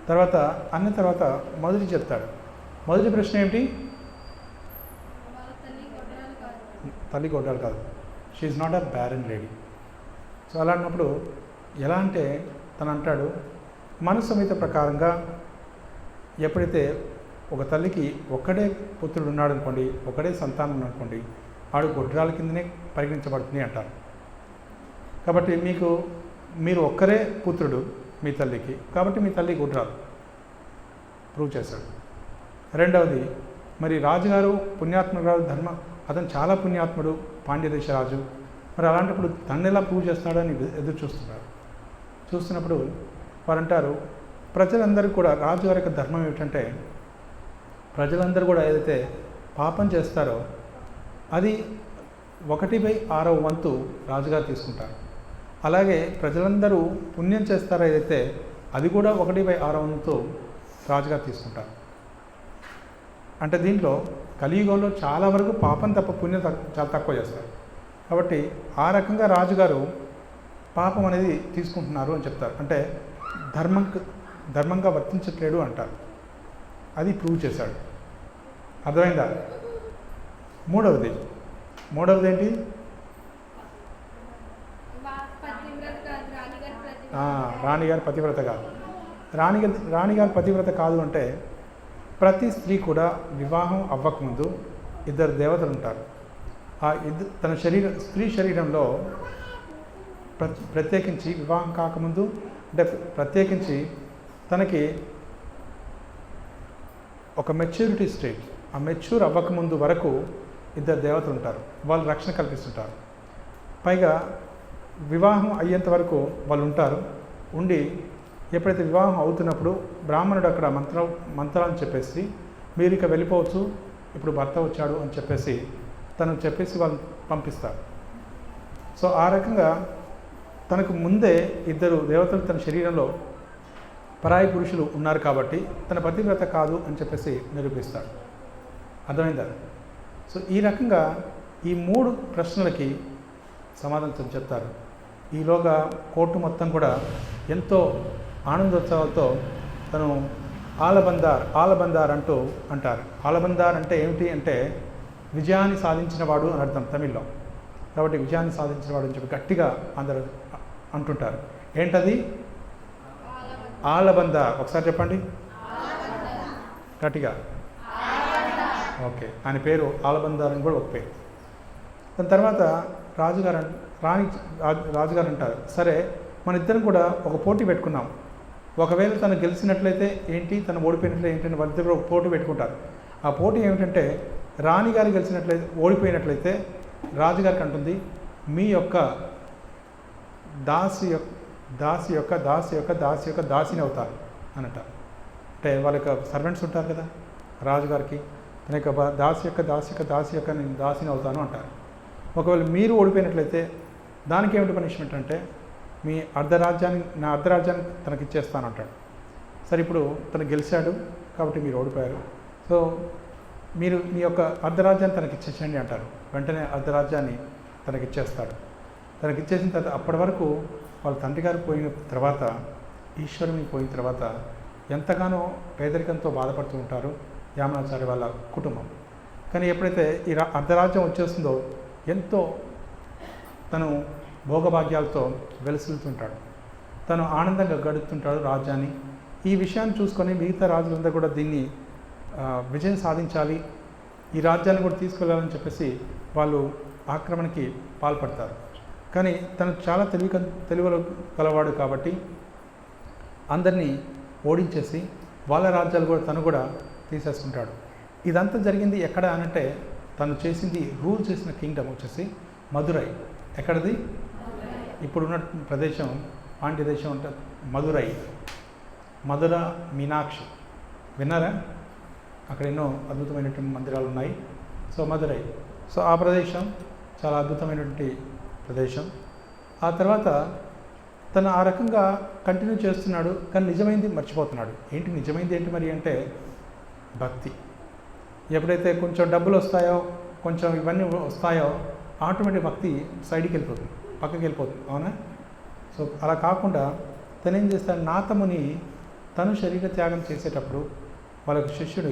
తర్వాత అన్న తర్వాత మొదటి చెప్తాడు. మొదటి ప్రశ్న ఏమిటి? తల్లి గొడ్రాలు కాదు, she is not a barren lady. So అలా అన్నప్పుడు ఎలా అంటే తను అంటాడు, మనుసంహిత ప్రకారంగా ఎప్పుడైతే ఒక తల్లికి ఒక్కడే పుత్రుడు ఉన్నాడు అనుకోండి, ఒకడే సంతానం అనుకోండి, ఆడు గొడ్రాల కిందనే పరిగణించబడుతుంది అంటారు. కాబట్టి మీరు ఒక్కరే పుత్రుడు మీ తల్లికి, కాబట్టి మీ తల్లి గొడ్రాలు ప్రూవ్ చేశాడు. రెండవది, మరి రాజుగారు పుణ్యాత్ముడు, అతను చాలా పుణ్యాత్ముడు, పాండ్యదేశ రాజు, మరి అలాంటప్పుడు తను ఎలా ప్రూవ్ చేస్తున్నాడని ఎదురు చూస్తున్నప్పుడు వారు అంటారు, ప్రజలందరూ కూడా రాజుగారి యొక్క ధర్మం ఏమిటంటే, ప్రజలందరూ కూడా ఏదైతే పాపం చేస్తారో అది 1/6 వంతు రాజుగారు తీసుకుంటారు. అలాగే ప్రజలందరూ పుణ్యం చేస్తారో ఏదైతే అది కూడా 1/6 వంతు రాజుగారు తీసుకుంటారు. అంటే దీంట్లో కలియుగంలో చాలా వరకు పాపం తప్ప పుణ్యం చాలా తక్కువ చేస్తారు. కాబట్టి ఆ రకంగా రాజుగారు పాపం అనేది తీసుకుంటున్నారు అని చెప్తారు. అంటే ధర్మంగా వర్తించట్లేడు అంటారు. అది ప్రూవ్ చేశాడు. అర్థమైందా? మూడవది ఏంటి? రాణిగారు పతివ్రత కాదు. రాణిగారు పతివ్రత కాదు అంటే, ప్రతి స్త్రీ కూడా వివాహం అవ్వకముందు 2 దేవతలు ఉంటారు. తన స్త్రీ శరీరంలో ప్రత్యేకించి వివాహం కాకముందు అంటే ప్రత్యేకించి తనకి ఒక మెచ్యూరిటీ స్టేజ్, ఆ మెచ్యూర్ అవ్వకముందు వరకు 2 దేవతలు ఉంటారు. వాళ్ళు రక్షణ కల్పిస్తుంటారు. పైగా వివాహం అయ్యేంత వరకు వాళ్ళు ఉంటారు. ఉండి ఎప్పుడైతే వివాహం అవుతున్నప్పుడు బ్రాహ్మణుడు అక్కడ మంత్రాలను చెప్పేసి, మీరు ఇక వెళ్ళిపోవచ్చు, ఇప్పుడు భర్త వచ్చాడు అని చెప్పేసి వాళ్ళు పంపిస్తారు. సో ఆ రకంగా తనకు ముందే 2 దేవతలు తన శరీరంలో పరాయి పురుషులు ఉన్నారు కాబట్టి తన పతివ్రత కాదు అని చెప్పేసి నిరూపిస్తాడు. అర్థమైందా? సో ఈ రకంగా ఈ 3 ప్రశ్నలకి సమాధానం చెప్తారు. ఈలోగా కోర్టు మొత్తం కూడా ఎంతో ఆనందోత్సవాలతో తను ఆలబందార్ అంటారు. ఆలబందార్ అంటే ఏమిటి అంటే విజయాన్ని సాధించినవాడు అని అర్థం తమిళ్లో. కాబట్టి విజయాన్ని సాధించినవాడు అని చెప్పి గట్టిగా అందరూ అంటుంటారు. ఏంటది? ఆలబందార్. ఒకసారి చెప్పండి గట్టిగా. ఓకే, ఆయన పేరు ఆలబందార్ అని కూడా ఒక పేరు. దాని తర్వాత రాజుగారు అంటారు, సరే మన ఇద్దరం కూడా ఒక పోటీ పెట్టుకున్నాం, ఒకవేళ తను గెలిచినట్లయితే ఏంటి, తను ఓడిపోయినట్లయితే ఏంటంటే వాళ్ళిద్దరు ఒక పోటీ పెట్టుకుంటారు. ఆ పోటీ ఏమిటంటే, రాణిగారు ఓడిపోయినట్లయితే రాజుగారికి అంటుంది, మీ యొక్క దాసి దాసిని అవుతారు అన్నట. అంటే వాళ్ళ యొక్క సర్వెంట్స్ ఉంటారు కదా, రాజుగారికి తన యొక్క దాసి యొక్క నేను దాసిని అవుతాను అంటారు. ఒకవేళ మీరు ఓడిపోయినట్లయితే దానికి ఏమిటి పనిష్మెంట్ అంటే మీ నా అర్ధరాజ్యాన్ని తనకి ఇచ్చేస్తాను అంటాడు. సరే, ఇప్పుడు తను గెలిచాడు కాబట్టి మీరు ఓడిపోయారు, సో మీరు మీ యొక్క అర్ధరాజ్యాన్ని తనకి ఇచ్చేసేయండి అంటారు. వెంటనే అర్ధరాజ్యాన్ని తనకి ఇచ్చేస్తాడు. తనకి ఇచ్చేసిన తర్వాత అప్పటి వరకు వాళ్ళ తండ్రి గారు పోయిన తర్వాత, ఈశ్వరుని పోయిన తర్వాత ఎంతగానో పేదరికంతో బాధపడుతూ ఉంటారు యామునాచార్య వాళ్ళ కుటుంబం. కానీ ఎప్పుడైతే ఈ అర్ధరాజ్యం వచ్చేస్తుందో ఎంతో తను భోగభాగ్యాలతో వెలుసులుతుంటాడు, తను ఆనందంగా గడుపుతుంటాడు రాజ్యాన్ని. ఈ విషయాన్ని చూసుకొని మిగతా రాజులందరూ కూడా దీన్ని విజయం సాధించాలి, ఈ రాజ్యాన్ని కూడా తీసుకెళ్ళాలని చెప్పేసి వాళ్ళు ఆక్రమణకి పాల్పడతారు. కానీ తను చాలా తెలివి కలవాడు కాబట్టి అందరినీ ఓడించేసి వాళ్ళ రాజ్యాలు కూడా తను కూడా తీసేసుకుంటాడు. ఇదంతా జరిగింది ఎక్కడ అనంటే తను రూల్ చేసిన కింగ్డమ్ వచ్చేసి మదురై. ఎక్కడది? ఇప్పుడున్న ప్రదేశం పాండ్య దేశం ఉంటుంది మదురై, మధుర మీనాక్షి. విన్నారా? అక్కడ ఎన్నో అద్భుతమైనటువంటి మందిరాలు ఉన్నాయి. సో మదురై, సో ఆ ప్రదేశం చాలా అద్భుతమైనటువంటి ప్రదేశం. ఆ తర్వాత తను ఆ రకంగా కంటిన్యూ చేస్తున్నాడు, కానీ నిజమైంది మర్చిపోతున్నాడు. నిజమైంది ఏంటి మరి అంటే భక్తి. ఎప్పుడైతే కొంచెం డబ్బులు వస్తాయో, కొంచెం ఇవన్నీ వస్తాయో, ఆటోమేటిక్ భక్తి సైడ్కి వెళ్ళిపోతుంది, పక్కకి వెళ్ళిపోతుంది. అవునా? సో అలా కాకుండా తను ఏం చేస్తాడు, నాతముని తను శరీర త్యాగం చేసేటప్పుడు వాళ్ళకి శిష్యుడు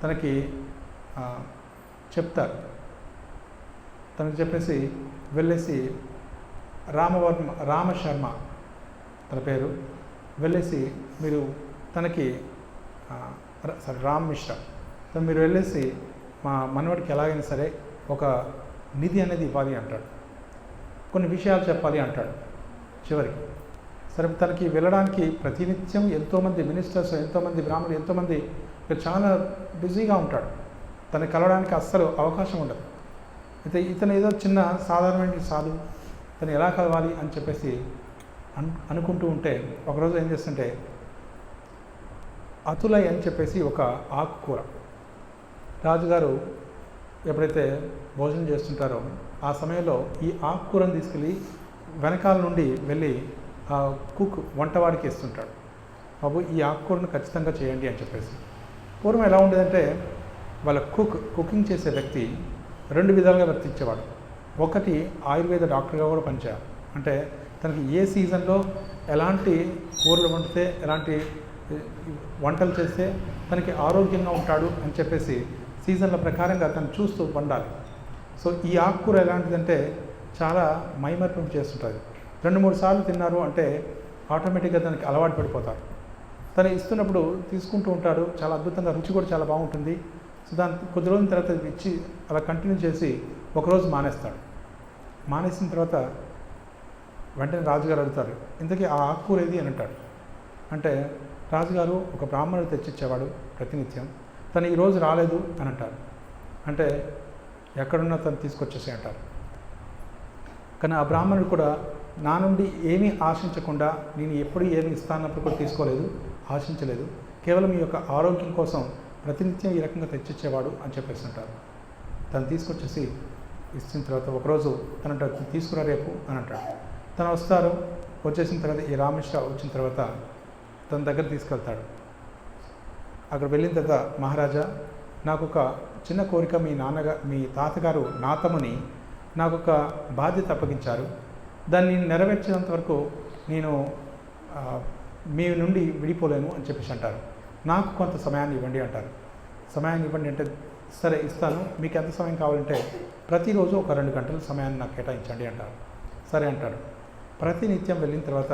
తనకి చెప్తారు. తనకు చెప్పేసి వెళ్ళేసి రామశర్మ తన పేరు, వెళ్ళేసి మీరు తనకి రామ్ మిశ్రా తను మీరు వెళ్ళేసి మా మనవడికి ఎలాగైనా సరే ఒక నిధి అనేది ఇవ్వాలి అంటాడు, కొన్ని విషయాలు చెప్పాలి అంటాడు చివరికి. సరే, తనకి వెళ్ళడానికి ప్రతినిత్యం ఎంతోమంది మినిస్టర్స్, ఎంతోమంది బ్రాహ్మణులు, ఎంతోమంది చాలా బిజీగా ఉంటాడు, తను కలవడానికి అస్సలు అవకాశం ఉండదు. అయితే ఇతను ఏదో చిన్న సాధారణమైన సాధు, తను ఎలా కలవాలి అని చెప్పేసి అనుకుంటూ ఉంటే ఒకరోజు ఏం చేస్తుంటే అతులై అని చెప్పేసి ఒక ఆకుకూర, రాజుగారు ఎప్పుడైతే భోజనం చేస్తుంటారో ఆ సమయంలో ఈ ఆకుకూరను తీసుకెళ్ళి వెనకాల నుండి వెళ్ళి ఆ వంటవాడికి ఇస్తుంటాడు. బాబు, ఈ ఆకుకూరను ఖచ్చితంగా చేయండి అని చెప్పేసి. పూర్వం ఎలా ఉండేదంటే వాళ్ళ కుకింగ్ చేసే వ్యక్తి రెండు విధాలుగా వర్తించేవాడు. ఒకటి ఆయుర్వేద డాక్టర్గా కూడా పనిచేయాలి. అంటే తనకి ఏ సీజన్లో ఎలాంటి కూరలు వండితే, ఎలాంటి వంటలు చేస్తే తనకి ఆరోగ్యంగా ఉంటాడు అని చెప్పేసి సీజన్ల ప్రకారంగా తను చూస్తూ వండాలి. సో ఈ ఆకుకూర ఎలాంటిదంటే చాలా మైమర్పింపు చేస్తుంటుంది. 2-3 సార్లు తిన్నారు అంటే ఆటోమేటిక్గా దానికి అలవాటు పడిపోతారు. తను ఇస్తున్నప్పుడు తీసుకుంటూ ఉంటాడు, చాలా అద్భుతంగా, రుచి కూడా చాలా బాగుంటుంది. సో దాని కొద్ది రోజుల తర్వాత ఇచ్చి అలా కంటిన్యూ చేసి ఒకరోజు మానేస్తాడు. మానేసిన తర్వాత వెంటనే రాజుగారు అడుగుతారు, ఇంతకీ ఆ ఆకుకూర ఏది అని అంటాడు. అంటే రాజుగారు ఒక బ్రాహ్మణుడు తెచ్చిచ్చేవాడు ప్రతినిత్యం, తను ఈరోజు రాలేదు అని అంటారు. అంటే ఎక్కడున్నా తను తీసుకొచ్చేసి అంటారు. కానీ ఆ బ్రాహ్మణుడు కూడా నా నుండి ఏమీ ఆశించకుండా, నేను ఎప్పుడు ఏమి ఇస్తానప్పుడు కూడా తీసుకోలేదు, ఆశించలేదు, కేవలం ఈ యొక్క ఆరోగ్యం కోసం ప్రతినిత్యం ఈ రకంగా తెచ్చిచ్చేవాడు అని చెప్పేసి అంటారు. తను తీసుకొచ్చేసి ఇచ్చిన తర్వాత ఒకరోజు తనంట తీసుకురా రేపు అని అంటాడు. తను వస్తారు, వచ్చేసిన తర్వాత ఈ రామేశ్వర వచ్చిన తర్వాత తన దగ్గర తీసుకెళ్తాడు. అక్కడ వెళ్ళిన తర్వాత, మహారాజా, నాకు ఒక చిన్న కోరిక, మీ తాతగారు నాతముని నాకు ఒక బాధ్యత అప్పగించారు, దాన్ని నెరవేర్చినంత వరకు నేను మీ నుండి విడిపోలేను అని చెప్పేసి అంటారు. నాకు కొంత సమయాన్ని ఇవ్వండి అంటారు. సమయాన్ని ఇవ్వండి అంటే సరే ఇస్తాను, మీకు ఎంత సమయం కావాలంటే ప్రతిరోజు ఒక 2 గంటల సమయాన్ని నాకు కేటాయించండి అంటారు. సరే అంటాడు. ప్రతినిత్యం వెళ్ళిన తర్వాత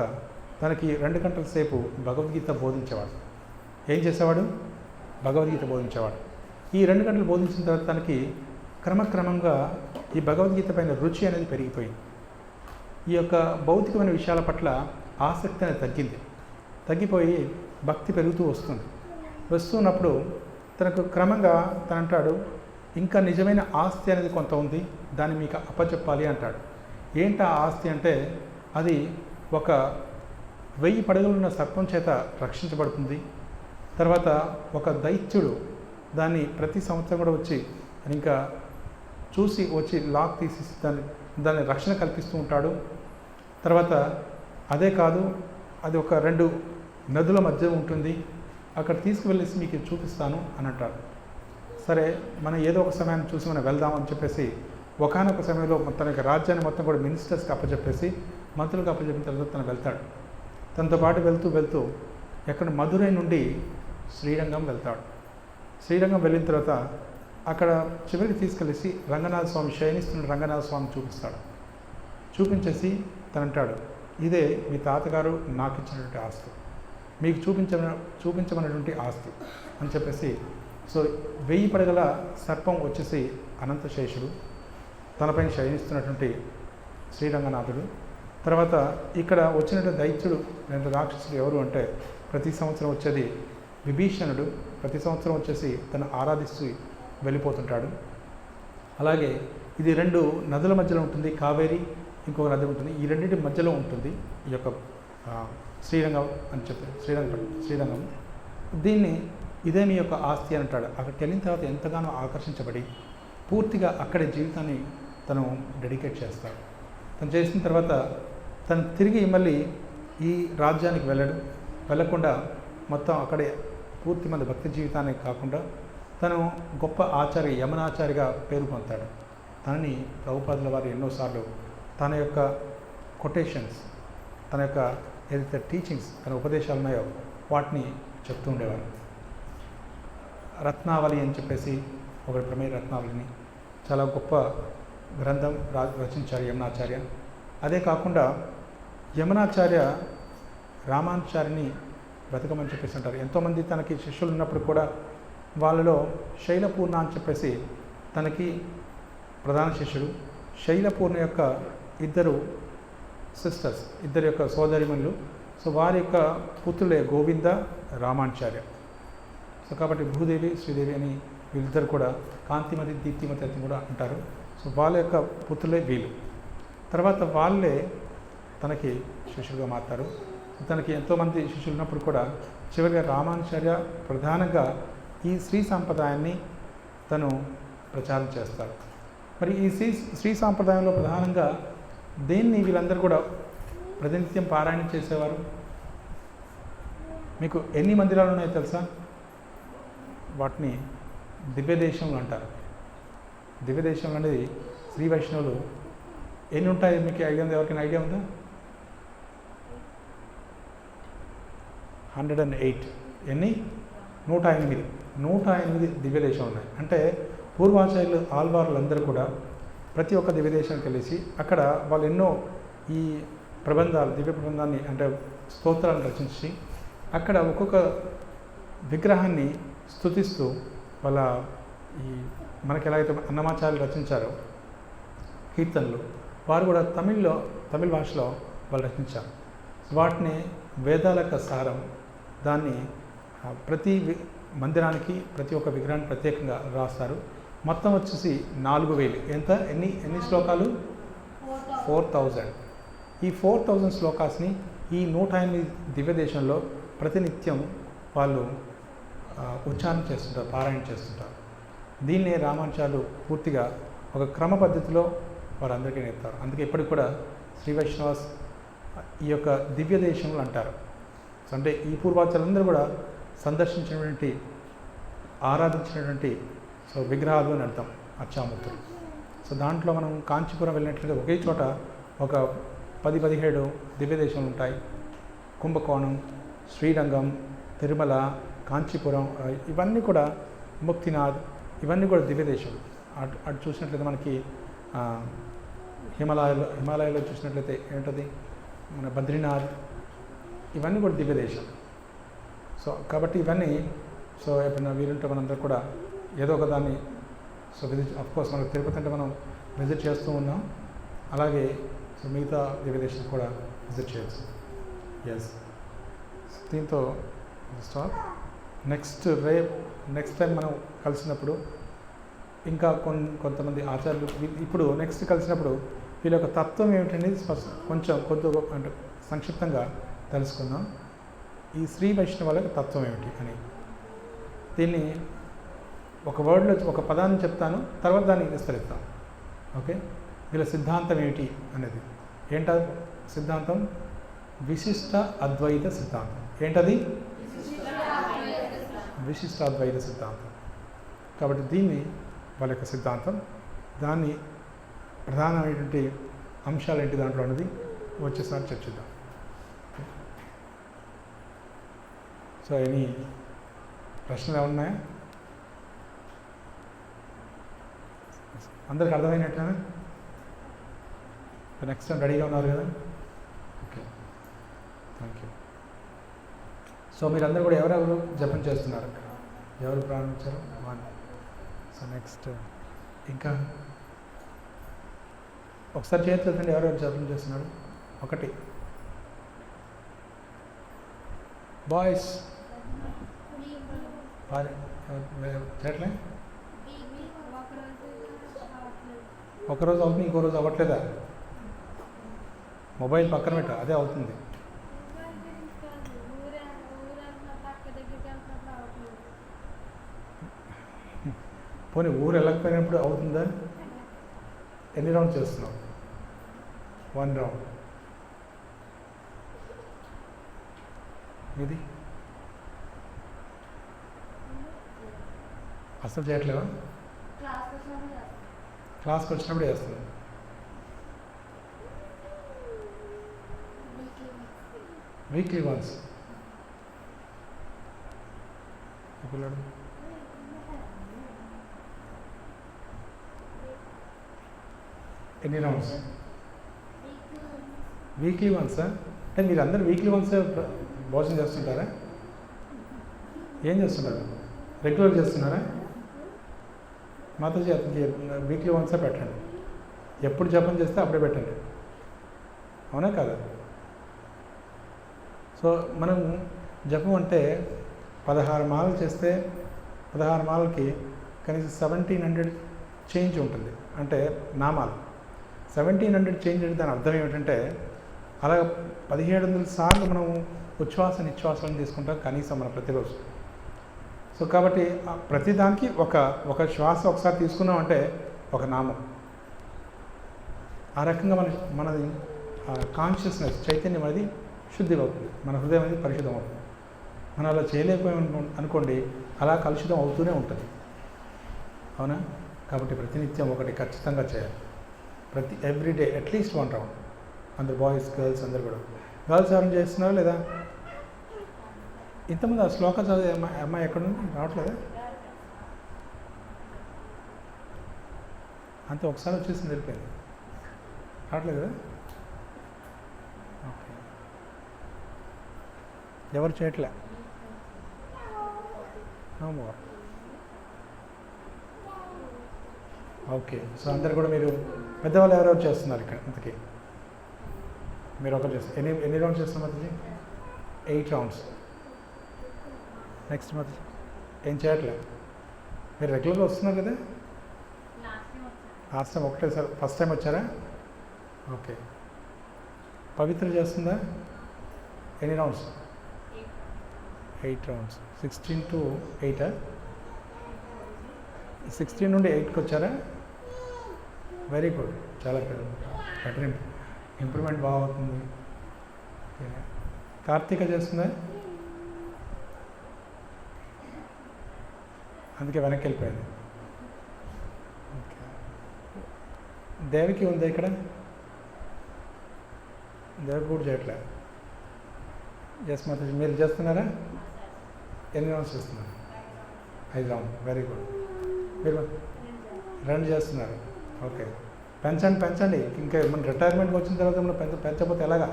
తనకి 2 గంటల సేపు భగవద్గీత బోధించేవాడు. ఏం చేసేవాడు? భగవద్గీత బోధించేవాడు. ఈ 2 గంటలు బోధించిన తర్వాత తనకి క్రమక్రమంగా ఈ భగవద్గీత పైన రుచి అనేది పెరిగిపోయింది. ఈ యొక్క భౌతికమైన విషయాల పట్ల ఆసక్తి అనేది తగ్గిపోయి భక్తి పెరుగుతూ వస్తున్నప్పుడు తనకు క్రమంగా తనంటాడు, ఇంకా నిజమైన ఆస్తి అనేది కొంత ఉంది, దాన్ని మీకు అప్పచెప్పాలి అంటాడు. ఏంటా ఆస్తి అంటే అది ఒక 1000 పడగలున్న సర్పం చేత రక్షించబడుతుంది. తర్వాత ఒక దైత్యుడు దాన్ని ప్రతి సంవత్సరం కూడా వచ్చి ఇంకా చూసి వచ్చి లాక్ తీసి దాన్ని రక్షణ కల్పిస్తూ ఉంటాడు. తర్వాత అదే కాదు, అది ఒక 2 నదుల మధ్య ఉంటుంది, అక్కడ తీసుకువెళ్ళేసి మీకు చూపిస్తాను అని అంటాడు. సరే, మనం ఏదో ఒక సమయాన్ని చూసి మనం వెళ్దాం అని చెప్పేసి ఒకానొక సమయంలో తన యొక్క రాజ్యాన్ని మొత్తం కూడా మినిస్టర్స్కి అప్పచెప్పేసి మంత్రులకు అప్పచెప్పిన తర్వాత తను వెళ్తాడు. తనతో పాటు వెళ్తూ ఎక్కడ మధురై నుండి శ్రీరంగం వెళ్తాడు. శ్రీరంగం వెళ్ళిన తర్వాత అక్కడ చివరికి తీసుకెళ్ళేసి రంగనాథ స్వామి శయనిస్తున్న రంగనాథ స్వామి చూపిస్తాడు. చూపించేసి అంటాడు, ఇదే మీ తాతగారు నాకు ఇచ్చినటువంటి ఆస్తి, మీకు చూపించమన్నటువంటి ఆస్తి అని చెప్పేసి. సో 1000 పడగల సర్పం వచ్చేసి అనంతశేషుడు, తనపైన శయనిస్తున్నటువంటి శ్రీరంగనాథుడు. తర్వాత ఇక్కడ వచ్చినటువంటి దైత్యుడు లేదా రాక్షసుడు ఎవరు అంటే ప్రతి సంవత్సరం వచ్చేది విభీషణుడు. ప్రతి సంవత్సరం వచ్చేసి తను ఆరాధిస్తూ వెళ్ళిపోతుంటాడు. అలాగే ఇది 2 నదుల మధ్యలో ఉంటుంది, కావేరి ఇంకొక నది ఉంటుంది. ఈ రెండింటి మధ్యలో ఉంటుంది ఈ యొక్క శ్రీరంగం అని చెప్పి శ్రీరంగం. దీన్ని ఇదే మీ యొక్క ఆస్తి అని అంటాడు. అక్కడికి వెళ్ళిన తర్వాత ఎంతగానో ఆకర్షించబడి పూర్తిగా అక్కడే జీవితాన్ని తను డెడికేట్ చేస్తాడు. తను చేసిన తర్వాత తను తిరిగి మళ్ళీ ఈ రాజ్యానికి వెళ్ళకుండా మొత్తం అక్కడే పూర్తి మంది భక్తి జీవితానికి కాకుండా తను గొప్ప ఆచార్య యమనాచార్యగా పేరు పొందుతాడు. తనని ప్రభుపాదుల వారు ఎన్నోసార్లు తన యొక్క కొటేషన్స్, తన యొక్క ఏదైతే టీచింగ్స్, తన ఉపదేశాలు ఉన్నాయో వాటిని చెప్తూ ఉండేవారు. రత్నావళి అని చెప్పేసి ఒకటి ప్రమేయ రత్నావళిని చాలా గొప్ప గ్రంథం రచించారు యమనాచార్య. అదే కాకుండా యమనాచార్య రామానుచార్యని బ్రతకమని చెప్పేసి అంటారు. ఎంతోమంది తనకి శిష్యులు ఉన్నప్పుడు కూడా వాళ్ళలో శైలపూర్ణ అని చెప్పేసి తనకి ప్రధాన శిష్యుడు. శైలపూర్ణ యొక్క 2 సిస్టర్స్, 2 యొక్క సోదరిమణులు. సో వారి యొక్క పుత్రులే గోవింద, రామానుచార్య. సో కాబట్టి భూదేవి, శ్రీదేవి అని వీళ్ళిద్దరు కూడా కాంతిమతి, దీప్తిమతి అని కూడా అంటారు. సో వాళ్ళ యొక్క పుత్రులే వీళ్ళు. తర్వాత వాళ్ళే తనకి శిష్యులుగా మారుతారు. తనకి ఎంతోమంది శిష్యులు ఉన్నప్పుడు కూడా చివరిగా రామానుచార్య ప్రధానంగా ఈ శ్రీ సాంప్రదాయాన్ని తను ప్రచారం చేస్తారు. మరి ఈ శ్రీ సాంప్రదాయంలో ప్రధానంగా దేన్ని వీళ్ళందరూ కూడా ప్రతినిత్యం పారాయణం చేసేవారు? మీకు ఎన్ని మందిరాలు ఉన్నాయో తెలుసా? వాటిని దివ్యదేశంలో అంటారు. దివ్యదేశంలో అనేది శ్రీ వైష్ణవులు ఎన్ని ఉంటాయి మీకు ఐడియా ఉంది? ఎవరికైనా ఐడియా ఉందా? 108. ఎన్ని? 108 దివ్యదేశాలు ఉన్నాయి. అంటే పూర్వాచార్యులు ఆల్వార్లందరూ కూడా ప్రతి ఒక్క దివ్యదేశానికి వెళ్ళేసి అక్కడ వాళ్ళు ఎన్నో ఈ ప్రబంధాలు, దివ్య ప్రబంధాన్ని అంటే స్తోత్రాలను రచించి అక్కడ ఒక్కొక్క విగ్రహాన్ని స్తుతిస్తూ వాళ్ళ ఈ మనకి ఎలాగైతే అన్నమాచార్యులు రచించారో కీర్తనలు, వారు కూడా తమిళ భాషలో వాళ్ళు రచించారు. వాటిని వేదాల యొక్క సారం. దాన్ని ప్రతి మందిరానికి, ప్రతి ఒక్క విగ్రహాన్ని ప్రత్యేకంగా రాస్తారు. మొత్తం వచ్చేసి 4000. ఎంత? ఎన్ని శ్లోకాలు? 4000. ఈ 4000 శ్లోకాస్ని ఈ 108 దివ్యదేశంలో ప్రతినిత్యం వాళ్ళు ఉచ్చారణ చేస్తుంటారు, పారాయణ చేస్తుంటారు. దీన్నే రామానుచార్యులు పూర్తిగా ఒక క్రమ పద్ధతిలో వారందరికీ నేర్పుతారు. అందుకే ఇప్పటికి కూడా శ్రీ వైష్ణవాస్ ఈ యొక్క దివ్యదేశంలో అంటారు. అంటే ఈ పూర్వాచార్యులందరూ కూడా సందర్శించినటువంటి, ఆరాధించినటువంటి విగ్రహాలు అని అర్థం, అర్చామూర్తులు. సో దాంట్లో మనం కాంచీపురం వెళ్ళినట్లయితే ఒకే చోట ఒక 10-17 దివ్యదేశాలు ఉంటాయి. కుంభకోణం, శ్రీరంగం, తిరుమల, కాంచీపురం, ఇవన్నీ కూడా ముక్తినాథ్, ఇవన్నీ కూడా దివ్యదేశాలు. అటు చూసినట్లయితే మనకి హిమాలయాల్లో చూసినట్లయితే ఏంటది మన బద్రీనాథ్, ఇవన్నీ కూడా దివ్యదేశాలు. సో కాబట్టి ఇవన్నీ ఎప్పుడైనా వీలుంటే మనందరూ కూడా ఏదో ఒక దాన్ని విజిట్, అఫ్కోర్స్ మనకు తిరుపతి అంటే మనం విజిట్ చేస్తూ ఉన్నాం, అలాగే మిగతా దివ్యదేశాలు కూడా విజిట్ చేయొచ్చు. ఎస్, దీంతో స్టాప్. నెక్స్ట్ టైం మనం కలిసినప్పుడు ఇంకా కొంతమంది ఆచార్యులు ఇప్పుడు నెక్స్ట్ కలిసినప్పుడు వీళ్ళ యొక్క తత్వం ఏమిటనేది కొంచెం అంటే సంక్షిప్తంగా తెలుసుకుందాం. ఈ శ్రీ వైష్ణవాల యొక్క తత్వం ఏమిటి అని. దీన్ని ఒక వర్డ్లో ఒక పదాన్ని చెప్తాను, తర్వాత దాన్ని విస్తరిస్తాను. ఓకే, వీళ్ళ సిద్ధాంతం ఏమిటి అనేది. ఏంట సిద్ధాంతం? విశిష్ట అద్వైత సిద్ధాంతం. ఏంటది? విశిష్ట అద్వైత సిద్ధాంతం. కాబట్టి దీన్ని వాళ్ళ యొక్క సిద్ధాంతం, దాన్ని ప్రధానమైనటువంటి అంశాలు ఏంటి దాంట్లో అనేది వచ్చేసారి చర్చిద్దాం. సో ఎనీ ప్రశ్నలు ఏమన్నాయా? అందరికి అర్థమైనట్లేనా? నెక్స్ట్ టైం రెడీగా ఉన్నారు కదా? Okay, thank you. సో మీరందరూ కూడా ఎవరెవరు జపం చేస్తున్నారు? ఎవరు ప్రారంభించారు? వన్. సో నెక్స్ట్ ఇంకా ఒకసారి చేతులు ఎత్తండి. ఎవరెవరు జపం చేస్తున్నారు? ఒకటి. బాయ్స్ చేయట్లే? ఒకరోజు అవుతుంది, ఇంకో రోజు అవ్వట్లేదా? మొబైల్ పక్కన పెట్ట, అదే అవుతుంది. పోనీ ఊరు వెళ్ళకపోయినప్పుడు అవుతుందా? ఎన్ని రౌండ్స్ చేస్తున్నావు? 1 రౌండ్. ఇది అసలు చేయట్లేవా? క్లాస్కి వచ్చినప్పుడు చేస్తుంది. Weekly once. పిల్లడు ఎన్ని రౌండ్స్? వీక్లీ వన్సా? అంటే మీరు అందరూ వీక్లీ వన్స్ భోజనం చేస్తుంటారా? ఏం చేస్తున్నారు? రెగ్యులర్ చేస్తున్నారా? మాతాజీ వీక్లీ వన్సే పెట్టండి. ఎప్పుడు జపం చేస్తే అప్పుడే పెట్టండి. అవునా కాదా? సో మనం జపం అంటే 16 మాలలు చేస్తే 16 మాలకి కనీసం 1700 చేంజ్ ఉంటుంది. అంటే నామాలు 1700 చేంజ్ అంటే దాని అర్థం ఏమిటంటే అలా 1700 సార్లు మనం ఉచ్ఛ్వాస నిశ్వాసాలను తీసుకుంటాం కనీసం మన ప్రతిరోజు. సో కాబట్టి ప్రతిదానికి ఒక శ్వాస ఒకసారి తీసుకున్నామంటే ఒక నామం. ఆ రకంగా మనది కాన్షియస్నెస్, చైతన్యం అనేది శుద్ధి అవుతుంది, మన హృదయం అనేది పరిశుద్ధం అవుతుంది. మనం అలా చేయలేకపోయాం అనుకోండి, అలా కలుషితం అవుతూనే ఉంటుంది. అవునా? కాబట్టి ప్రతినిత్యం ఒకటి ఖచ్చితంగా చేయాలి. Everyday at least 1 round. అందరు బాయ్స్, గర్ల్స్ అందరు కూడా. గర్ల్స్ ఎవరైనా చేస్తున్నారా లేదా? ఇంతమంది ఆ శ్లోక చదివే అమ్మాయి ఎక్కడుంది? రావట్లేదా? అంతే, ఒకసారి వచ్చేసింది, వెళ్ళిపోయింది. రావట్లేదు కదా? ఓకే, ఎవరు చేయట్లే? No more. ఓకే, సో అందరు కూడా మీరు పెద్దవాళ్ళు ఎవరెవరు చేస్తున్నారు ఇక్కడ? ఇంతకీ మీరు ఒకరు చేస్తారు. ఎన్ని రౌండ్స్ చేస్తున్నారు మాతాజీ? 8 రౌండ్స్. నెక్స్ట్ మాతాజీ ఏం చేయట్లే? మీరు రెగ్యులర్గా వస్తున్నారు కదా? లాస్ట్ టైం ఒకటే సార్, ఫస్ట్ టైం వచ్చారా? ఓకే. పవిత్ర చేస్తుందా? ఎన్ని రౌండ్స్? 8 రౌండ్స్. 16 to 8. 16 నుండి 8కి వచ్చారా? వెరీ గుడ్, చాలా బెటర్, ఇంప్రూవ్మెంట్ బాగా అవుతుంది. కార్తీక చేస్తుందా? అందుకే వెనక్కి వెళ్ళిపోయింది. ఓకే. దేవికి ఉందా ఇక్కడ? దేవికి కూడా చేయట్లేదు. ఎస్ మాతాజీ, మీరు చేస్తున్నారా? ఎన్ని రౌండ్స్ చేస్తున్నారు? 5 రౌండ్. Very good. మీరు 2 చేస్తున్నారు. ఓకే, పెంచండి. ఇంకా మన రిటైర్మెంట్కి వచ్చిన తర్వాత మనం పెంచకపోతే ఎలాగా?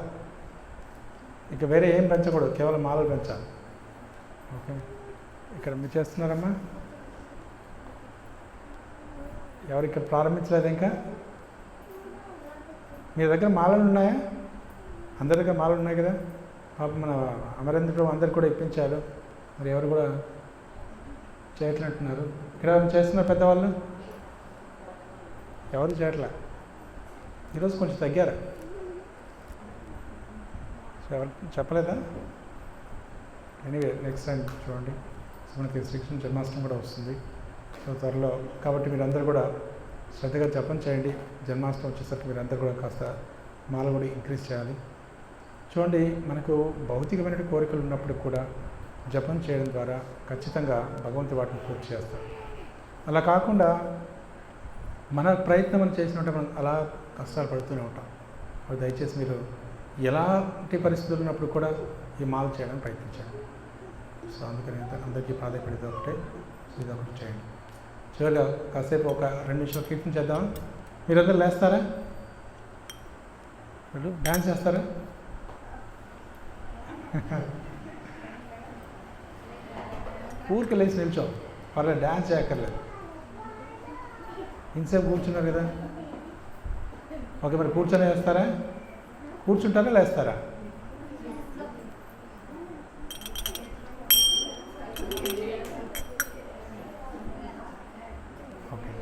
ఇక వేరే ఏం పెంచకూడదు, కేవలం మాలలు పెంచాలి. ఓకే, ఇక్కడ మీరు చేస్తున్నారమ్మా? ఎవరు ఇక్కడ ప్రారంభించలేదు ఇంకా? మీ దగ్గర మాలలు ఉన్నాయా? అందరి దగ్గర మాలలు ఉన్నాయి కదా? పాపం మన అమరేంద్రుడు అందరు కూడా ఇప్పించారు. మరి ఎవరు కూడా చేయట్లంటున్నారు. ఇక్కడ చేస్తున్నారు పెద్దవాళ్ళు? ఎవరు చేయట్లే. ఈరోజు కొంచెం తగ్గారు. సో ఎవరు చెప్పలేదా? ఎనీవే నెక్స్ట్ టైం చూడండి. మనకి శ్రీకృష్ణ జన్మాష్టమి కూడా వస్తుంది త్వరలో. కాబట్టి మీరందరూ కూడా శ్రద్ధగా జపం చేయండి. జన్మాష్టమి వచ్చేసరికి మీరందరూ కూడా కాస్త మాల కూడా ఇంక్రీజ్ చేయాలి. చూడండి, మనకు భౌతికమైన కోరికలు ఉన్నప్పుడు కూడా జపం చేయడం ద్వారా ఖచ్చితంగా భగవంతుడు వాటిని పూర్తి చేస్తాడు. అలా కాకుండా మన ప్రయత్నం మనం చేసినట్టు మనం అలా కష్టాలు పడుతూనే ఉంటాం. అవి దయచేసి మీరు ఎలాంటి పరిస్థితులు ఉన్నప్పుడు కూడా ఈ మాల చేయడానికి ప్రయత్నించండి. సో అందుకని అందరికీ ప్రాధాన్యపడేది ఒకటే, ఇది ఒకటి చేయండి. చివరిగా కాసేపు ఒక 2 నిమిషాలు కీర్తన చేద్దాం. మీరందరూ లేస్తారా? మీరు డ్యాన్స్ చేస్తారా? ఊరికి లేచి నిల్చో, పర్లేదు, డ్యాన్స్ చేయక్కర్లేదు. ఇంతసేపు కూర్చున్నారు కదా, ఓకే. మరి కూర్చొని వేస్తారా? కూర్చుంటారా లేస్తారా? ఓకే.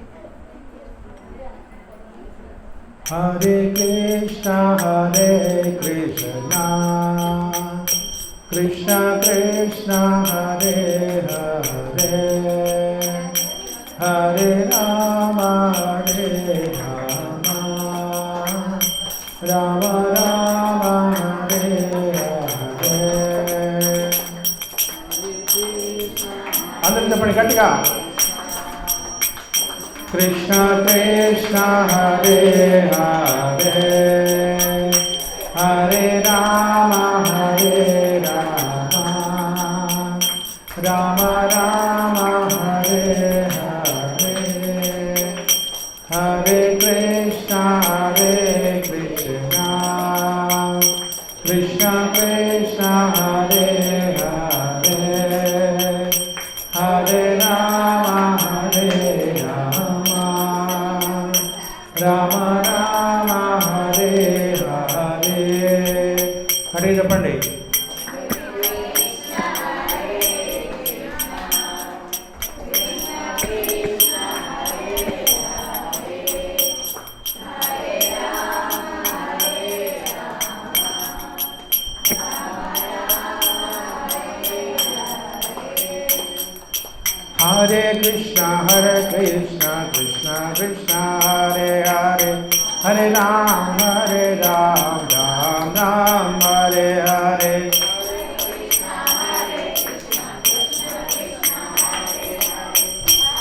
హరే కృష్ణ హరే కృష్ణ కృష్ణ కృష్ణ హరే హరే హరే రామ హరే రామ రామ రామ హరే హరే. అందరూ చెప్పండి గట్టిగా. కృష్ణ కృష్ణ హరే హరే హరే రామ హరే రామ రామ రామ హరే హరే హరే కృష్ణ హరే కృష్ణ కృష్ణ కృష్ణ హరే హరే హరే రామ హరే రామ రామ రామ హరే హరే. హరే చెప్పండి. हरे कृष्णा कृष्णा कृष्णा हरे हरे हरे राम राम राम हरे हरे.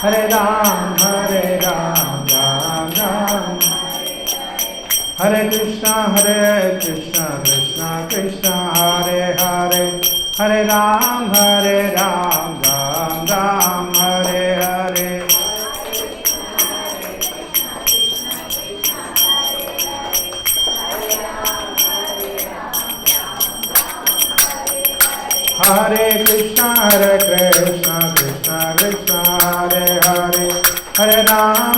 हरे राम राम राम हरे कृष्णा कृष्णा कृष्णा हरे हरे हरे राम राम राम हरे हरे. हरे कृष्णा कृष्णा कृष्णा हरे हरे हरे राम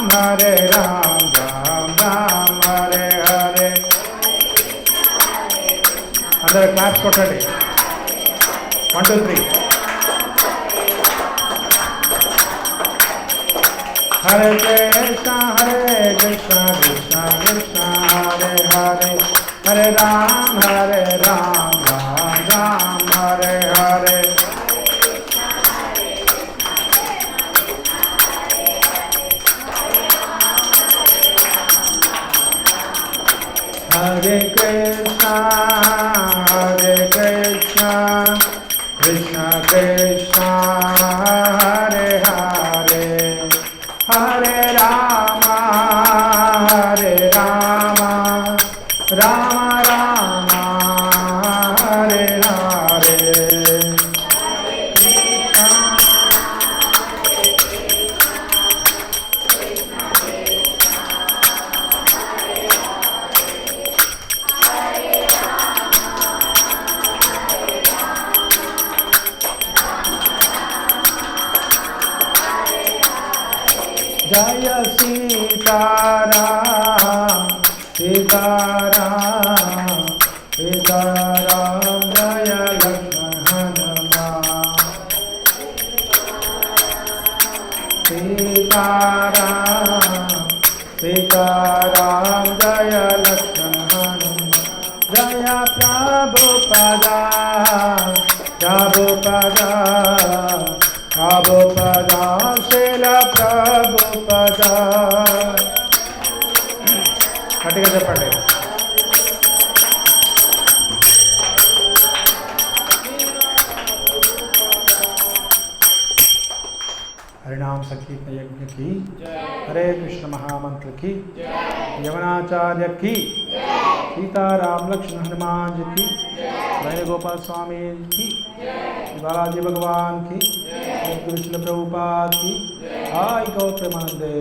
राम हरे हरे. अंदर क्लास कोटंడి. 1 2 3. हरे कृष्णा कृष्णा कृष्णा हरे हरे हरे राम राम हरे हरे. हरे कृष्णा कृष्णा कृष्णा हरे हरे हरे राम राम राम हरे हरे. जय सीताराम सीताराम सीताराम जय लक्ष्मण सीताराम सीताराम जय लक्ष्मण जय प्रभुपदा प्रभुपदा ప్రభుపదా శీల ప్రభుపదా. గట్టిగా చెప్పండి. हरिनाम संकीर्तन यज्ञ की, हरे कृष्ण महामंत्र की, यवनाचार्य की, सीताराम लक्ष्मण हनुमान जी की, वेणुगोपाल स्वामी की, बालाजी भगवान की, कृष्ण प्रभुपाद की, हाय गौतमानंदे।